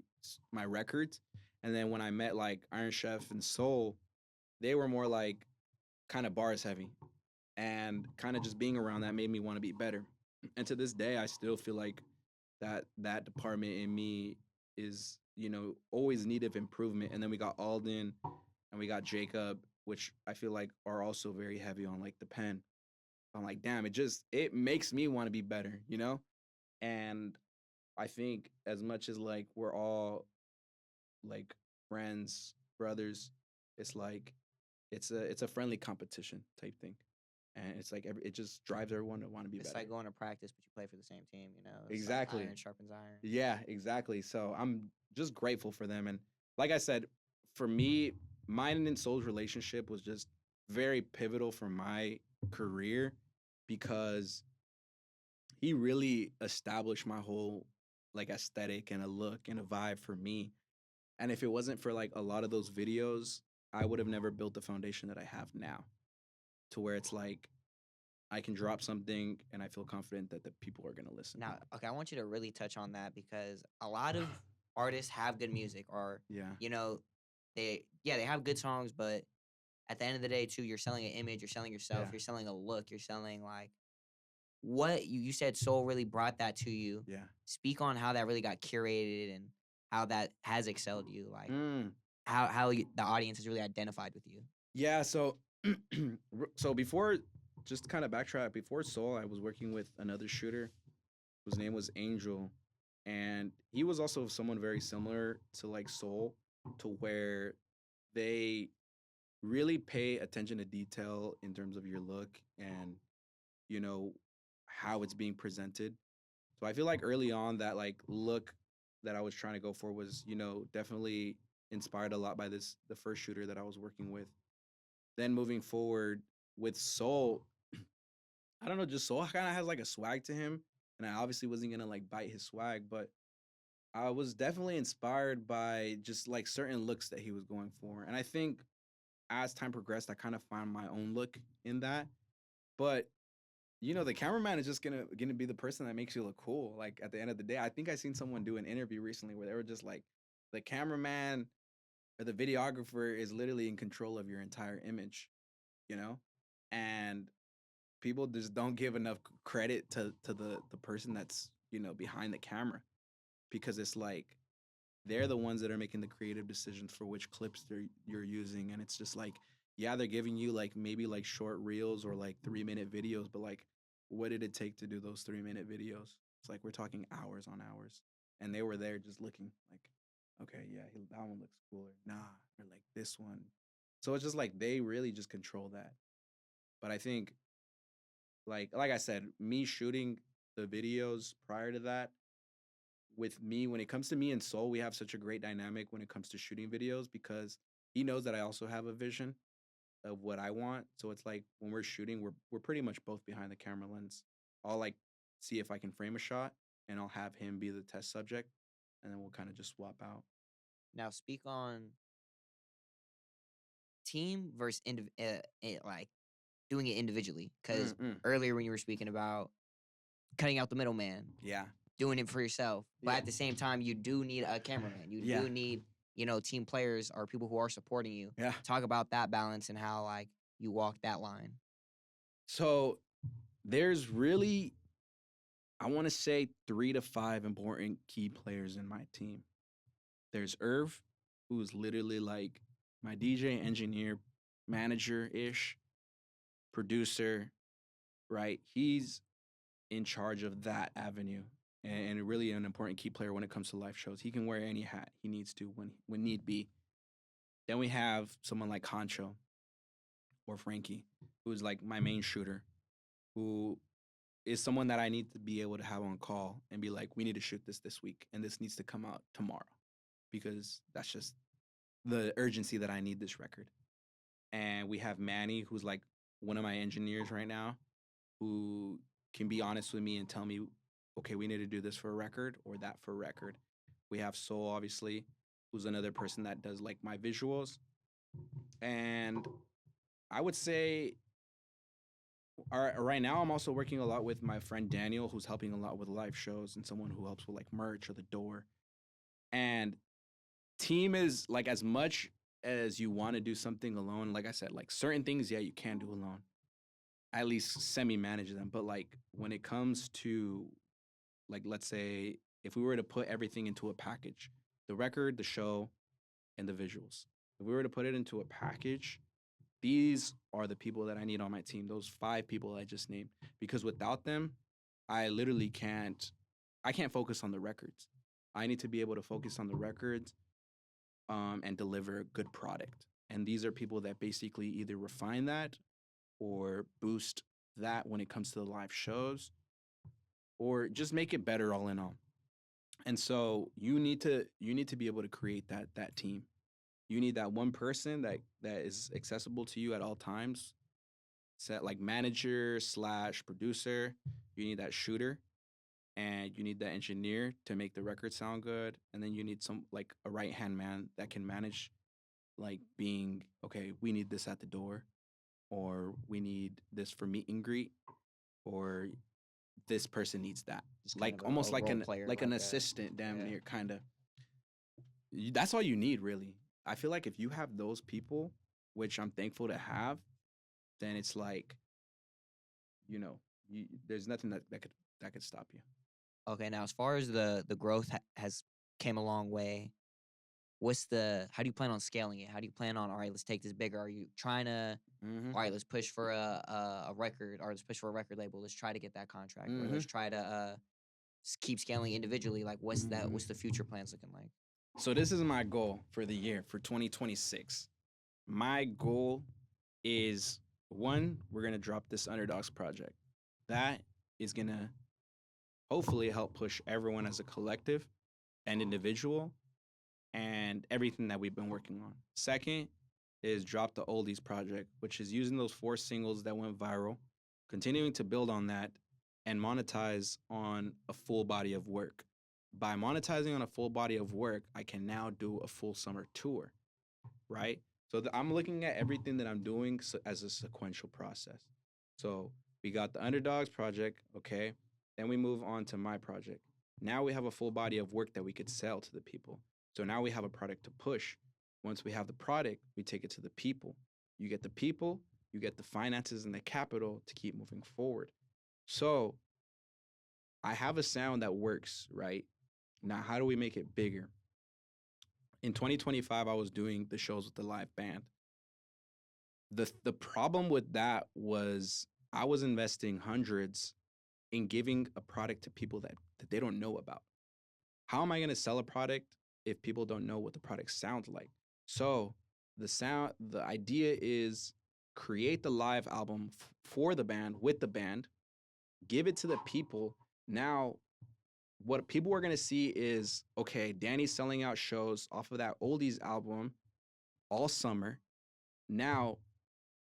records, and then when I met like Iron Chef and Soul, they were more like kind of bars heavy, and kind of just being around that made me want to be better. And to this day, I still feel like that department in me is always need of improvement. And then we got Alden, and we got Jacob, which I feel like are also very heavy on like the pen. I'm like, damn, it makes me want to be better, you know? And I think as much as like we're all like friends, brothers, it's like it's a friendly competition type thing. And it's like it just drives everyone to want to be It's better. like going to practice, but you play for the same team. You know, it's like Exactly. iron sharpens iron. Yeah, exactly. So I'm just grateful for them. And like I said, for me, mine and Soul's relationship was just very pivotal for my career because he really established my whole like aesthetic and a look and a vibe for me. And if it wasn't for like a lot of those videos, I would have never built the foundation that I have now to where it's like I can drop something and I feel confident that the people are going to listen. Now, okay, I want you to really touch on that because a lot of artists have good music, or Yeah. you know, they have good songs, but at the end of the day, too, you're selling an image, you're selling yourself, Yeah. you're selling a look, you're selling like what you said. Soul really brought that to you. Yeah. Speak on how that really got curated and how that has excelled you. Like Mm. how the audience has really identified with you. Yeah, so so before just kind of backtrack before Soul, I was working with another shooter whose name was Angel, and he was also someone very similar to like Soul, to where they really pay attention to detail in terms of your look and you know how it's being presented. So I feel like early on that like look that I was trying to go for was definitely inspired a lot by the first shooter that I was working with. Then moving forward with Soul, I don't know, just Soul kind of has like a swag to him, and I obviously wasn't gonna like bite his swag, but I was definitely inspired by just like certain looks that he was going for. And I think as time progressed, I kind of found my own look in that. But the cameraman is just gonna be the person that makes you look cool. Like at the end of the day, I think I seen someone do an interview recently where they were just like, the cameraman or the videographer is literally in control of your entire image, you know, and people just don't give enough credit to the person that's behind the camera, because it's like they're the ones that are making the creative decisions for which clips you're using. And it's just like, yeah, they're giving you like maybe like short reels or like 3-minute videos, but like, what did it take to do those 3-minute videos? It's like we're talking hours on hours, and they were there just looking like, okay, yeah, that one looks cooler, nah, or like this one. So it's just like they really just control that. But I think, like I said, me shooting the videos prior to that, with me, when it comes to me and Soul, we have such a great dynamic when it comes to shooting videos, because he knows that I also have a vision of what I want. So it's like when we're shooting, we're pretty much both behind the camera lens. I'll like see if I can frame a shot, and I'll have him be the test subject, and then we'll kind of just swap out. Now speak on team versus like doing it individually. Because Mm-mm. earlier when you were speaking about cutting out the middleman, Yeah. doing it for yourself, but Yeah. at the same time, you do need a cameraman. You Yeah. do need team players or people who are supporting you. Yeah. Talk about that balance and how like you walk that line. So there's really, I want to say 3 to 5 important key players in my team. There's Irv, who's literally like my DJ, engineer, manager ish, producer, right? He's in charge of that avenue, and really an important key player when it comes to live shows. He can wear any hat he needs to when need be. Then we have someone like Concho or Frankie, who's like my main shooter, who is someone that I need to be able to have on call and be like, we need to shoot this week, and this needs to come out tomorrow, because that's just the urgency that I need this record. And we have Manny, who's like one of my engineers right now, who can be honest with me and tell me, okay, we need to do this for a record or that for a record. We have Soul, obviously, who's another person that does like my visuals. And I would say, right now, I'm also working a lot with my friend Daniel, who's helping a lot with live shows, and someone who helps with like merch or the door. And team is like, as much as you want to do something alone, like I said, like certain things, yeah, you can do alone, at least semi manage them. But like when it comes to, like, let's say if we were to put everything into a package, the record, the show, and the visuals, if we were to put it into a package, these are the people that I need on my team, those 5 people I just named, because without them, I literally I can't focus on the records. I need to be able to focus on the records, and deliver a good product. And these are people that basically either refine that or boost that when it comes to the live shows, or just make it better all in all. And so you need to be able to create that team. You need that one person that is accessible to you at all times. Set like manager slash producer. You need that shooter, and you need that engineer to make the record sound good. And then you need some like a right hand man that can manage, like being okay, we need this at the door, or we need this for meet and greet, or this person needs that. Just kind Like of almost a like role an player, like an like a assistant, damn yeah. near, kind of. That's all you need, really. I feel like if you have those people, which I'm thankful to have, then it's like, there's nothing that could stop you. Okay, now as far as the growth has came a long way. How do you plan on scaling it? How do you plan on, all right, let's take this bigger? Are you trying to, Mm-hmm. all right, let's push for a record, or let's push for a record label. Let's try to get that contract, or Mm-hmm. let's try to keep scaling individually. Like Mm-hmm. what's the future plans looking like? So this is my goal for the year, for 2026. My goal is, one, we're gonna drop this Underdogs project. That is gonna hopefully help push everyone as a collective and individual, and everything that we've been working on. Second is drop the Oldies project, which is using those 4 singles that went viral, continuing to build on that, and monetize on a full body of work. By monetizing on a full body of work, I can now do a full summer tour, right? So I'm looking at everything that I'm doing as a sequential process. So we got the Underdogs project, okay? Then we move on to my project. Now we have a full body of work that we could sell to the people. So now we have a product to push. Once we have the product, we take it to the people. You get the people, you get the finances and the capital to keep moving forward. So I have a sound that works, right? Now, how do we make it bigger? In 2025, I was doing the shows with the live band. The problem with that was I was investing hundreds in giving a product to people that they don't know about. How am I going to sell a product if people don't know what the product sounds like? So the idea is create the live album for the band with the band, give it to the people. Now, what people are going to see is okay, Danny's selling out shows off of that oldies album all summer. Now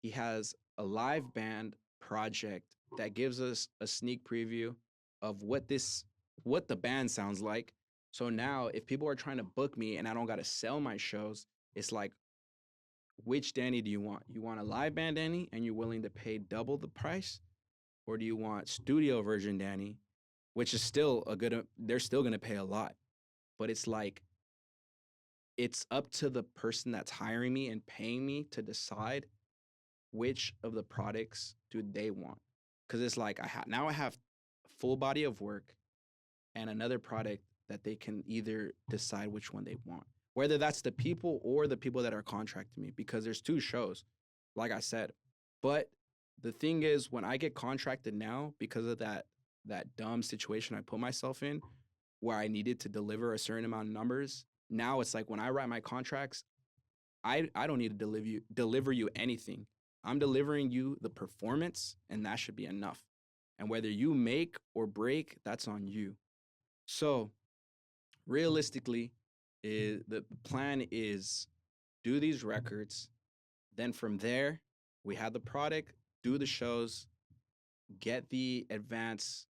he has a live band project that gives us a sneak preview of what the band sounds like. So now if people are trying to book me and I don't got to sell my shows, it's like, which Danny do you want? You want a live band Danny and you're willing to pay double the price? Or do you want studio version Danny, which is still they're still going to pay a lot. But it's like, it's up to the person that's hiring me and paying me to decide which of the products do they want. Because it's like now I have full body of work and another product that they can either decide which one they want, whether that's the people or the people that are contracting me, because there's two shows, like I said. But the thing is, when I get contracted now, because of that dumb situation I put myself in, where I needed to deliver a certain amount of numbers, now it's like when I write my contracts, I don't need to deliver you anything. I'm delivering you the performance, and that should be enough. And whether you make or break, that's on you. So realistically, the plan is do these records. Then from there, we have the product, do the shows, get the advances,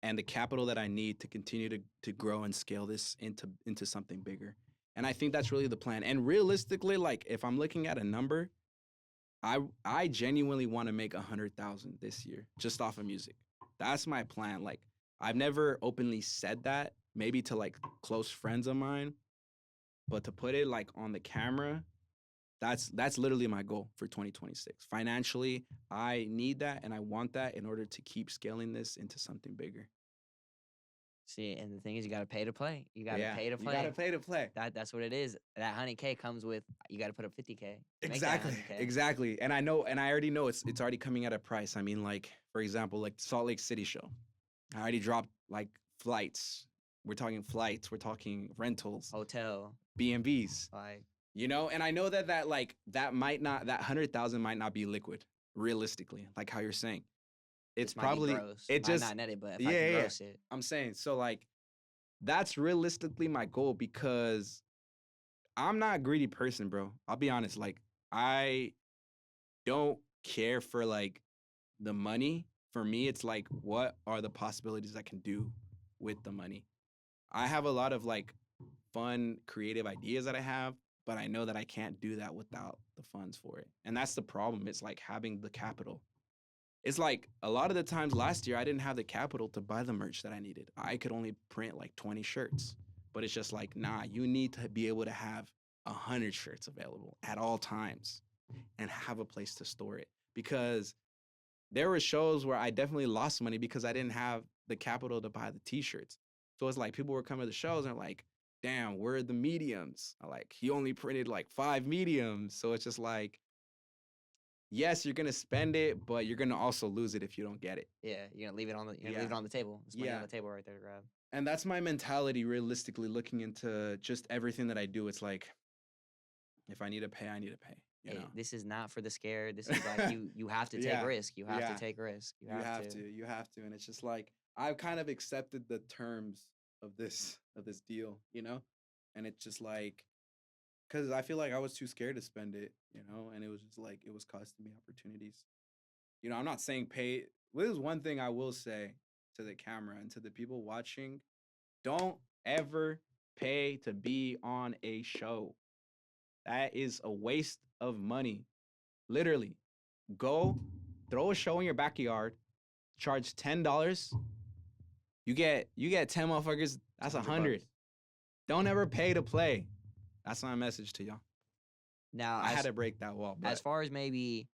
and the capital that I need to continue to grow and scale this into something bigger. And I think that's really the plan. And realistically, like if I'm looking at a number, I genuinely want to make 100,000 this year just off of music. That's my plan. Like I've never openly said that, maybe to like close friends of mine, but to put it like on the camera, that's literally my goal for 2026. Financially, I need that and I want that in order to keep scaling this into something bigger. See, and the thing is, you got to pay to play. You got to Yeah, pay to you gotta play. pay to play. That's what it is. That 100K comes with you got to put up 50K to make that Exactly, 100K. exactly. And I know, and I already know it's already coming at a price. I mean, like for example, like Salt Lake City show. I already dropped like flights. We're talking flights. We're talking rentals, Hotel, B&Bs. like And I know that like that 100,000 might not be liquid realistically, like how you're saying. It's this might be probably gross. it Might just not net it, but if I yeah, can yeah, yeah. gross it, I'm saying so like that's realistically my goal because I'm not a greedy person, bro. I'll be honest. Like I don't care for like the money. For me, it's like what are the possibilities I can do with the money? I have a lot of like fun, creative ideas that I have, but I know that I can't do that without the funds for it. And that's the problem. It's like having the capital. It's like a lot of the times last year, I didn't have the capital to buy the merch that I needed. I could only print like 20 shirts. But it's just like, nah, you need to be able to have 100 shirts available at all times and have a place to store it. Because there were shows where I definitely lost money because I didn't have the capital to buy the t-shirts. So it's like people were coming to the shows and like, damn, where are the mediums? Like he only printed like 5 mediums. So it's just like, yes, you're gonna spend it, but you're gonna also lose it if you don't get it. yeah, you're gonna leave it on the Yeah. leave it on the table. There's money on Yeah. the table right there to grab. And that's my mentality realistically looking into just everything that I do. It's like if I need to pay, I need to pay. You Hey, know? this is not for the scared. This is like you have to take Yeah, risk. You have yeah. to take risk. You You have have to. to. You have to. And it's just like I've kind of accepted the terms of this deal, you know? And it's just like because I feel like I was too scared to spend it, you know, and it was just like it was costing me opportunities. I'm not saying pay. Well, there's one thing I will say. to the camera and to the people watching, don't ever pay to be on a show. That is a waste of money. Literally, go throw a show in your backyard, charge $10. You get 10 motherfuckers. That's 100. $100. Don't ever pay to play. That's my message to y'all. Now, I had to break that wall, as but far as maybe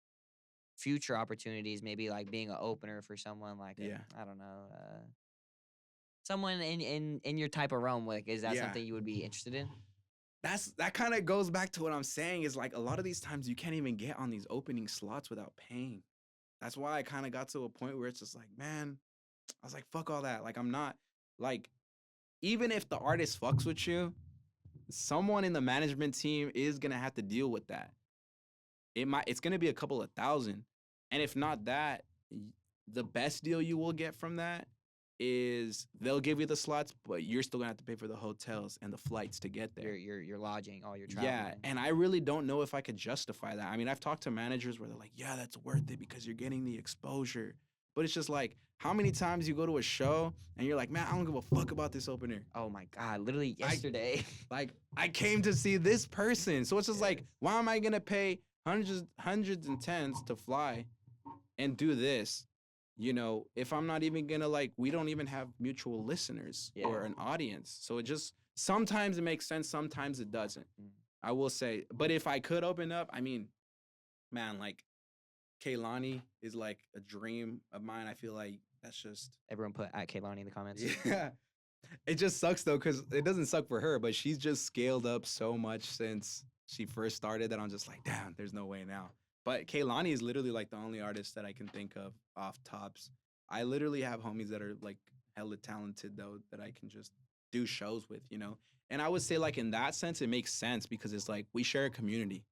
future opportunities, maybe like being an opener for someone like yeah, I don't know, someone in your type of realm, like is that yeah. something you would be interested in? That kind of goes back to what I'm saying is like a lot of these times you can't even get on these opening slots without paying. That's why I kind of got to a point where it's just like, man, I was like, fuck all that. Like I'm not like even if the artist fucks with you, someone in the management team is gonna have to deal with that. It's gonna be a couple of thousand. And if not that, the best deal you will get from that is they'll give you the slots, but you're still gonna have to pay for the hotels and the flights to get there. Your lodging, all your traveling. Yeah, and I really don't know if I could justify that. I mean, I've talked to managers where they're like, "Yeah, that's worth it because you're getting the exposure." But it's just like, how many times you go to a show and you're like, "Man, I don't give a fuck about this opener." Oh my god, literally yesterday. Like, I came to see this person, so it's just like, Yes. why am I gonna pay hundreds and tens to fly and do this? You know, if I'm not even gonna like, we don't even have mutual listeners Yeah. or an audience. So it just sometimes it makes sense, sometimes it doesn't. Mm. I will say, but if I could open up, I mean, man, like Kaylani is like a dream of mine. I feel like that's just Everyone put at Kaylani in the comments. yeah. It just sucks though, because it doesn't suck for her, but she's just scaled up so much since she first started that I'm just like, damn, there's no way now. But Kaylani is literally like the only artist that I can think of off tops. I literally have homies that are like hella talented though that I can just do shows with, you know? And I would say like in that sense, it makes sense because it's like we share a community.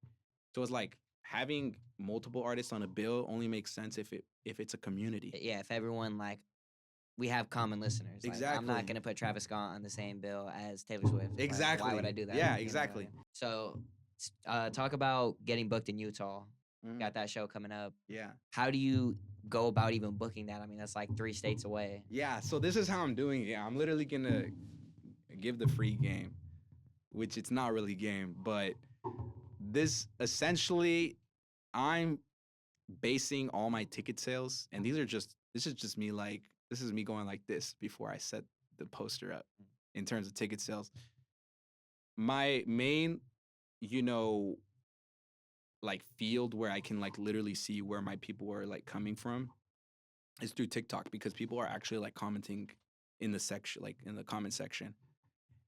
So it's like having multiple artists on a bill only makes sense if it's a community. Yeah, if everyone like we have common listeners. Like, I'm not Exactly. gonna put Travis Scott on the same bill as Taylor Swift. Like, Exactly. why would I do that? Yeah, You know? exactly. So, talk about getting booked in Utah. Mhm. Got that show coming up. Yeah. How do you go about even booking that? I mean, that's like 3 states away. Yeah, so this is how I'm doing it. I'm literally gonna give the free game, which it's not really game, but this essentially I'm basing all my ticket sales, and this is just me like this is me going like this before I set the poster up in terms of ticket sales. My main, you know, like field where I can like literally see where my people are like coming from is through TikTok because people are actually like commenting in the section, like in the comment section.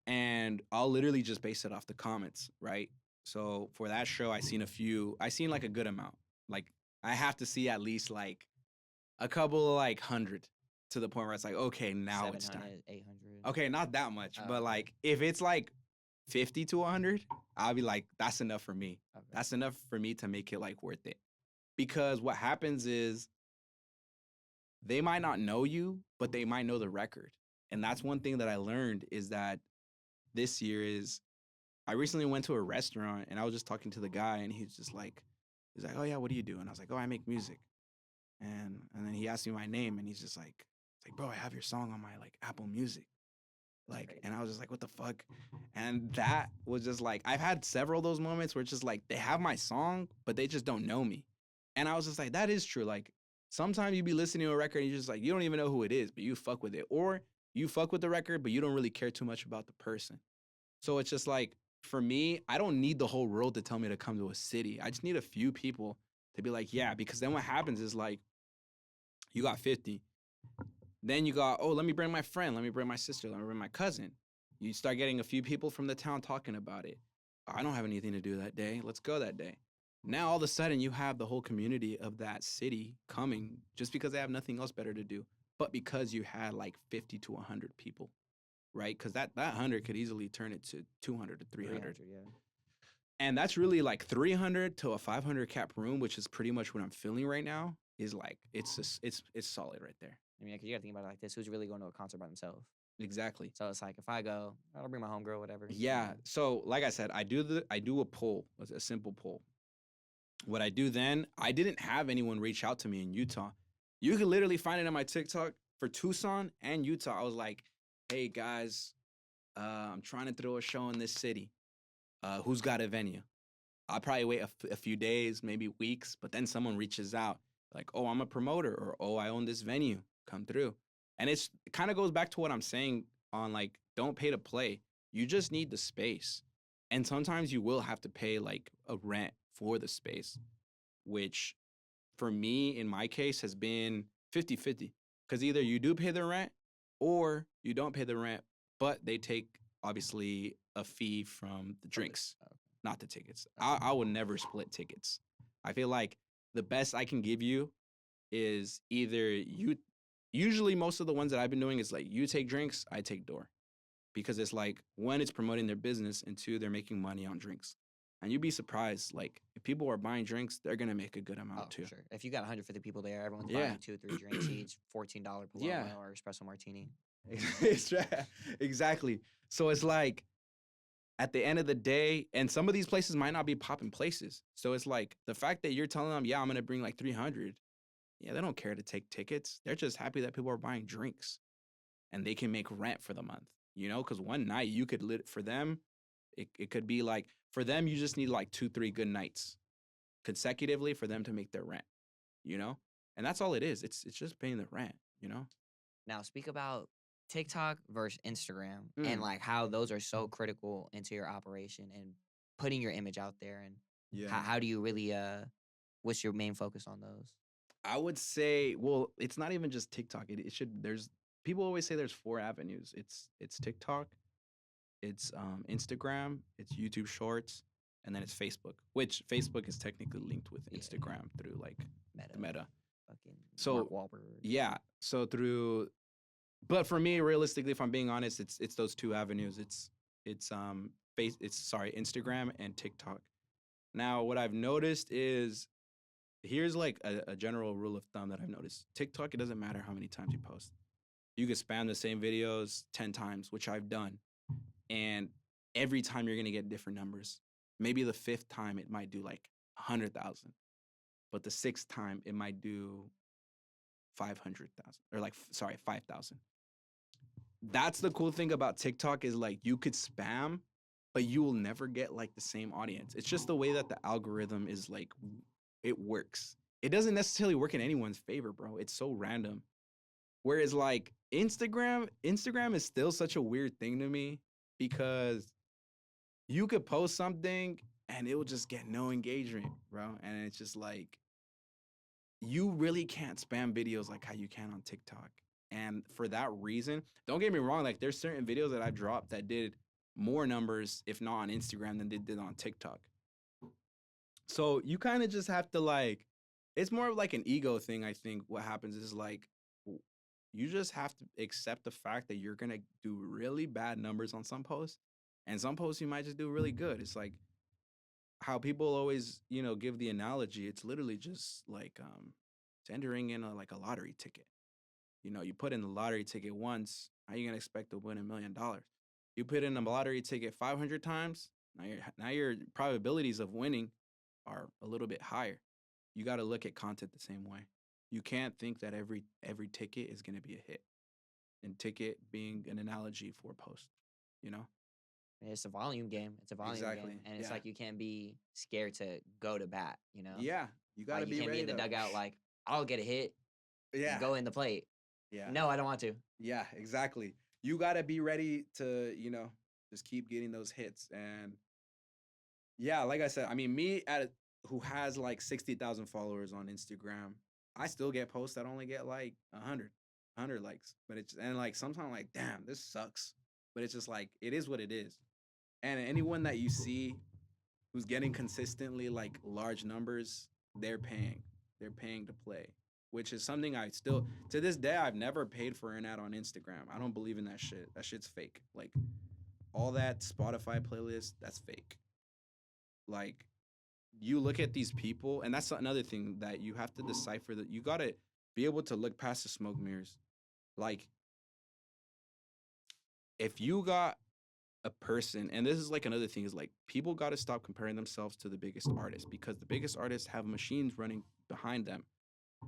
And I'll literally just base it off the comments, right? So for that show, I seen like a good amount. Like I have to see at least like a couple of like 100 to the point where it's like, okay, now it's time. 800. Okay, not that much, Oh, but okay. like if it's like 50 to 100, I'll be like, that's enough for me. Okay. That's enough for me to make it like worth it. Because what happens is they might not know you, but they might know the record. And that's one thing that I learned is that this year is I recently went to a restaurant and I was just talking to the guy and he's like, oh yeah, what do you do? And I was like, oh, I make music. And then he asked me my name and he's like, bro, I have your song on my like Apple Music. Like, and I was just like, what the fuck? And that was just like, I've had several of those moments where it's just like, they have my song, but they just don't know me. And I was just like, that is true. Like, sometimes you be listening to a record and you're just like, you don't even know who it is, but you fuck with it. Or you fuck with the record, but you don't really care too much about the person. So it's just like, for me, I don't need the whole world to tell me to come to a city. I just need a few people to be like, yeah, because then what happens is like, you got 50. Then you got, oh, let me bring my friend, let me bring my sister, let me bring my cousin. You start getting a few people from the town talking about it. I don't have anything to do that day. Let's go that day. Now, all of a sudden, you have the whole community of that city coming just because they have nothing else better to do, but because you had like 50 to 100 people, right? Because that 100 could easily turn it to 200 to 300. Yeah. And that's really like 300 to a 500 cap room, which is pretty much what I'm feeling right now, is like, it's solid right there. I mean, 'cause you gotta think about it like this: who's really going to a concert by themselves? Exactly. So it's like if I go, I'll bring my homegirl, whatever. Yeah. So like I said, I do a poll, a simple poll. What I do then, I didn't have anyone reach out to me in Utah. You can literally find it on my TikTok. for Tucson and Utah, I was like, hey guys, I'm trying to throw a show in this city. Who's got a venue? I'll probably wait a few days, maybe weeks, but then someone reaches out like, oh, I'm a promoter, or oh, I own this venue. Come through. And it kind of goes back to what I'm saying on like, don't pay to play. You just need the space. And sometimes you will have to pay like a rent for the space, which for me, in my case, has been 50-50. Because either you do pay the rent or you don't pay the rent, but they take obviously a fee from the drinks, not the tickets. I would never split tickets. I feel like the best I can give you is either you, usually most of the ones that I've been doing is like you take drinks, I take door. Because it's like, one, it's promoting their business, and two, they're making money on drinks. And you'd be surprised, like, if people are buying drinks, they're gonna make a good amount too. For sure. If you got 150 people there, everyone's Yeah. buying 2 or 3 drinks each, $14 Paloma Yeah. or espresso martini. Exactly. So it's like, at the end of the day, and some of these places might not be popping places. So it's like the fact that you're telling them, yeah, I'm gonna bring like 300. Yeah, they don't care to take tickets. They're just happy that people are buying drinks, and they can make rent for the month. You know, because one night you could for them, it could be like, for them, you just need like 2-3 good nights consecutively for them to make their rent, you know? And that's all it is. It's just paying the rent, you know? Now, speak about TikTok versus Instagram and like how those are so critical into your operation and putting your image out there. And Yeah. how do you really, what's your main focus on those? I would say, well, it's not even just TikTok. It should, there's, people always say there's 4 avenues. It's TikTok, it's Instagram, it's YouTube Shorts, and then it's Facebook, which Facebook is technically linked with Instagram through like the Meta. Fucking So Mark Wahlberg. yeah, so through, but for me, realistically, if I'm being honest, it's those 2 avenues. It's Instagram and TikTok. Now, what I've noticed is, here's like a general rule of thumb that I've noticed. TikTok, it doesn't matter how many times you post. You can spam the same videos 10 times, which I've done. And every time you're going to get different numbers. Maybe the 5th time it might do like 100,000. But the 6th time it might do 500,000, or like, 5,000. That's the cool thing about TikTok, is like you could spam, but you will never get like the same audience. It's just the way that the algorithm is, like, it works. It doesn't necessarily work in anyone's favor, bro. It's so random. Whereas like Instagram is still such a weird thing to me, because you could post something and it will just get no engagement, bro. And it's just like, you really can't spam videos like how you can on TikTok. And for that reason, don't get me wrong, like there's certain videos that I dropped that did more numbers, if not on Instagram, than they did on TikTok. So you kind of just have to like, it's more of like an ego thing. I think what happens is like, you just have to accept the fact that you're gonna do really bad numbers on some posts, and some posts you might just do really good. It's like how people always, give the analogy. It's literally just like it's entering in like a lottery ticket. You put in the lottery ticket once, how you gonna expect to win $1 million? You put in a lottery ticket 500 times, now your probabilities of winning are a little bit higher. You got to look at content the same way. You can't think that every ticket is going to be a hit. And ticket being an analogy for a post, It's a volume game. It's a volume game. And it's like you can't be scared to go to bat, Yeah, you got to like be you can't ready be in the to dugout like, I'll get a hit. Yeah. Go in the plate. Yeah. No, I don't want to. Yeah, exactly. You got to be ready to, just keep getting those hits. And yeah, like I said, I mean, who has like 60,000 followers on Instagram, I still get posts that only get like 100 likes. But and like sometimes like, damn, this sucks. But it's just like, it is what it is. And anyone that you see who's getting consistently like large numbers, they're paying. They're paying to play, which is something I still, to this day, I've never paid for an ad on Instagram. I don't believe in that shit. That shit's fake. Like all that Spotify playlist, that's fake. Like, you look at these people, and that's another thing that you have to decipher, that you got to be able to look past the smoke mirrors. Like, if you got a person, and this is like another thing, is like people got to stop comparing themselves to the biggest artists, because the biggest artists have machines running behind them.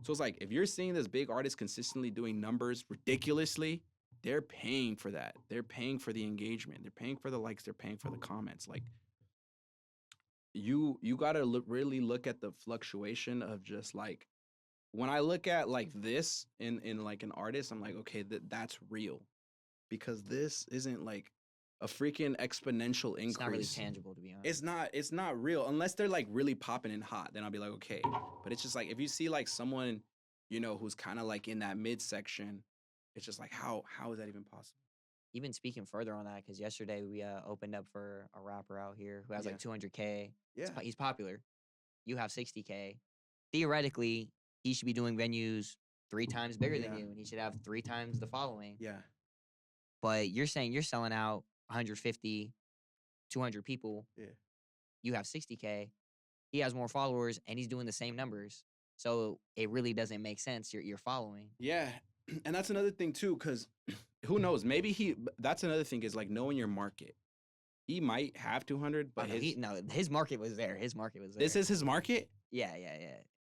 So it's like if you're seeing this big artist consistently doing numbers ridiculously, they're paying for that. They're paying for the engagement. They're paying for the likes. They're paying for the comments. Like you gotta really look at the fluctuation of just like when I look at like this in like an artist, I'm like, okay, that's real because this isn't like a freaking exponential It's not really increase. tangible, to be honest. It's not real unless they're like really popping and hot. Then I'll be like, okay. But it's just like if you see like someone, who's kind of like in that midsection, it's just like how is that even possible? Even speaking further on that, because yesterday we opened up for a rapper out here who has Yeah. like 200K. Yeah. He's popular. You have 60K. Theoretically, he should be doing venues 3 times bigger than Yeah. you, and he should have 3 times the following. Yeah. But you're saying you're selling out 150, 200 people. Yeah. You have 60K. He has more followers, and he's doing the same numbers. So it really doesn't make sense. You're following. Yeah. And that's another thing too, because who knows? Maybe that's another thing is like knowing your market. He might have 200, but His market was there. His market was there. this is his market. Yeah.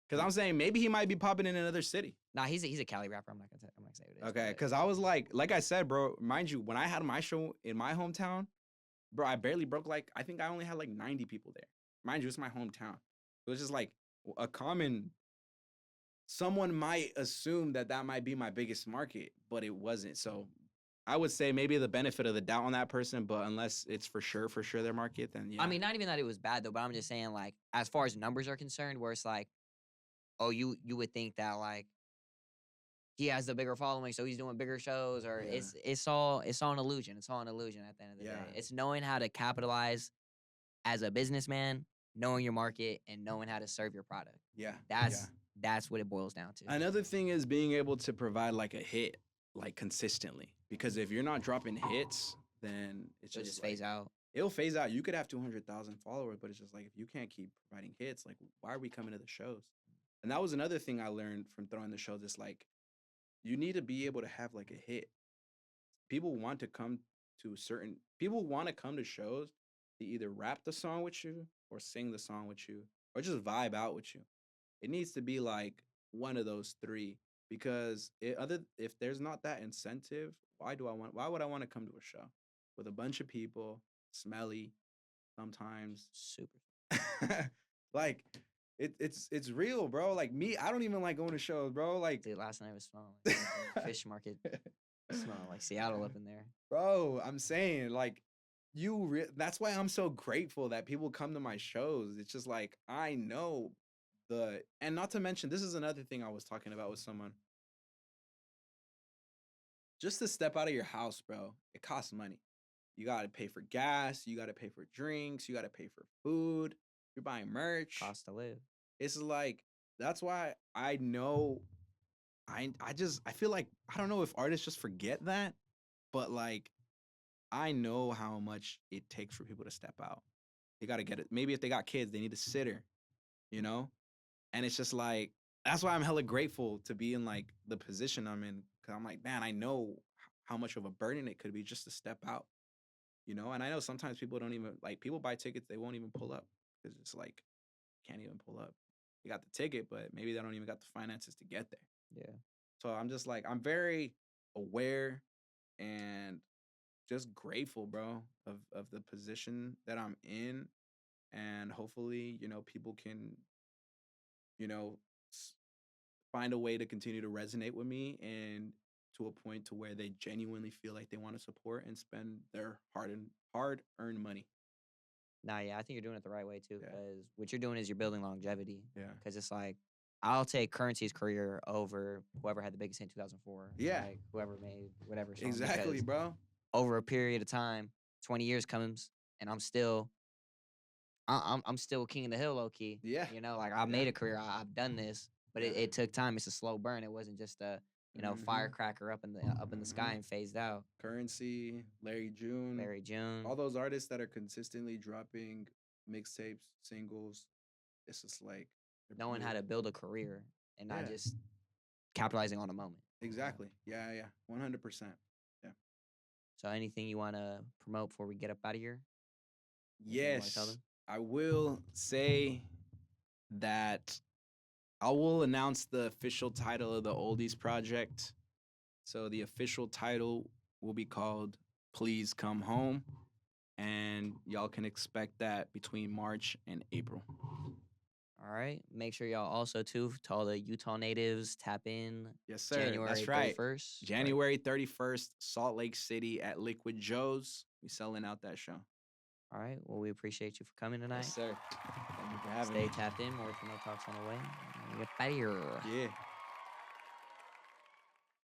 Because I'm saying maybe he might be popping in another city. Nah, he's a Cali rapper. I'm not gonna say who it is. Okay, because I was like I said, bro, mind you, when I had my show in my hometown, bro, I barely broke I think I only had like 90 people there. Mind you, it's my hometown. It was just like someone might assume that might be my biggest market, but it wasn't. So I would say maybe the benefit of the doubt on that person, but unless it's for sure their market, then yeah. I mean, not even that it was bad though, but I'm just saying like as far as numbers are concerned, where it's like, oh, you would think that like he has the bigger following, so he's doing bigger shows, or Yeah. it's all an illusion. It's all an illusion at the end of the day. It's knowing how to capitalize as a businessman, knowing your market, and knowing how to serve your product. Yeah. That's what it boils down to. Another thing is being able to provide like a hit, like consistently. Because if you're not dropping hits, then it's It'll just phase out. It'll phase out. You could have 200,000 followers, but it's just like if you can't keep providing hits, like why are we coming to the shows? And that was another thing I learned from throwing the shows. It's like you need to be able to have like a hit. People want to come to shows to either rap the song with you or sing the song with you or just vibe out with you. It needs to be like one of those three because if there's not that incentive, why would I want to come to a show with a bunch of people, smelly sometimes, Super. like it's real, bro. Like me, I don't even like going to shows, bro. Like dude, last night was smelling like fish market, smelling like Seattle up in there, bro. I'm saying like that's why I'm so grateful that people come to my shows. It's just like I know and not to mention, this is another thing I was talking about with someone. Just to step out of your house, bro, it costs money. You got to pay for gas, you got to pay for drinks, you got to pay for food, you're buying merch. cost to live. It's like, that's why I know, I feel like, I don't know if artists just forget that, but like, I know how much it takes for people to step out. They got to get it. Maybe if they got kids, they need a sitter, you know? And it's just like, that's why I'm hella grateful to be in like the position I'm in. Cause I'm like, man, I know how much of a burden it could be just to step out, you know? And I know sometimes people don't even like, people buy tickets, they won't even pull up because it's like, can't even pull up. You got the ticket, but maybe they don't even got the finances to get there. Yeah. So I'm just like, I'm very aware and just grateful, bro, of the position that I'm in. And hopefully, people can, you know, find a way to continue to resonate with me and to a point to where they genuinely feel like they want to support and spend their hard-earned money. Nah, yeah, I think you're doing it the right way too. Yeah. Because what you're doing is you're building longevity. Yeah. Because it's like, I'll take Currency's career over whoever had the biggest hit in 2004. Yeah. Like whoever made whatever song. Exactly, Because bro. over a period of time, 20 years comes, and I'm still king of the hill, low key. Yeah. You know, like I made a career. I've done this, but it took time. It's a slow burn. It wasn't just a firecracker up in the sky and phased out. Currency, Larry June, all those artists that are consistently dropping mixtapes, singles. It's just like knowing how to build a career and not just capitalizing on a moment. Exactly. Yeah, 100%. Yeah. So anything you want to promote before we get up out of here? Yes, I will say that I will announce the official title of the Oldies project. So the official title will be called Please Come Home. And y'all can expect that between March and April. All right. Make sure y'all also too to all the Utah natives tap in Yes, sir. That's January right. 31st. Right. January 31st, Salt Lake City at Liquid Joe's. We selling out that show. All right. Well, we appreciate you for coming Yes, tonight. sir. Thank you for having Stay me. tapped in. More TinoTalks on the way. Get better. Yeah.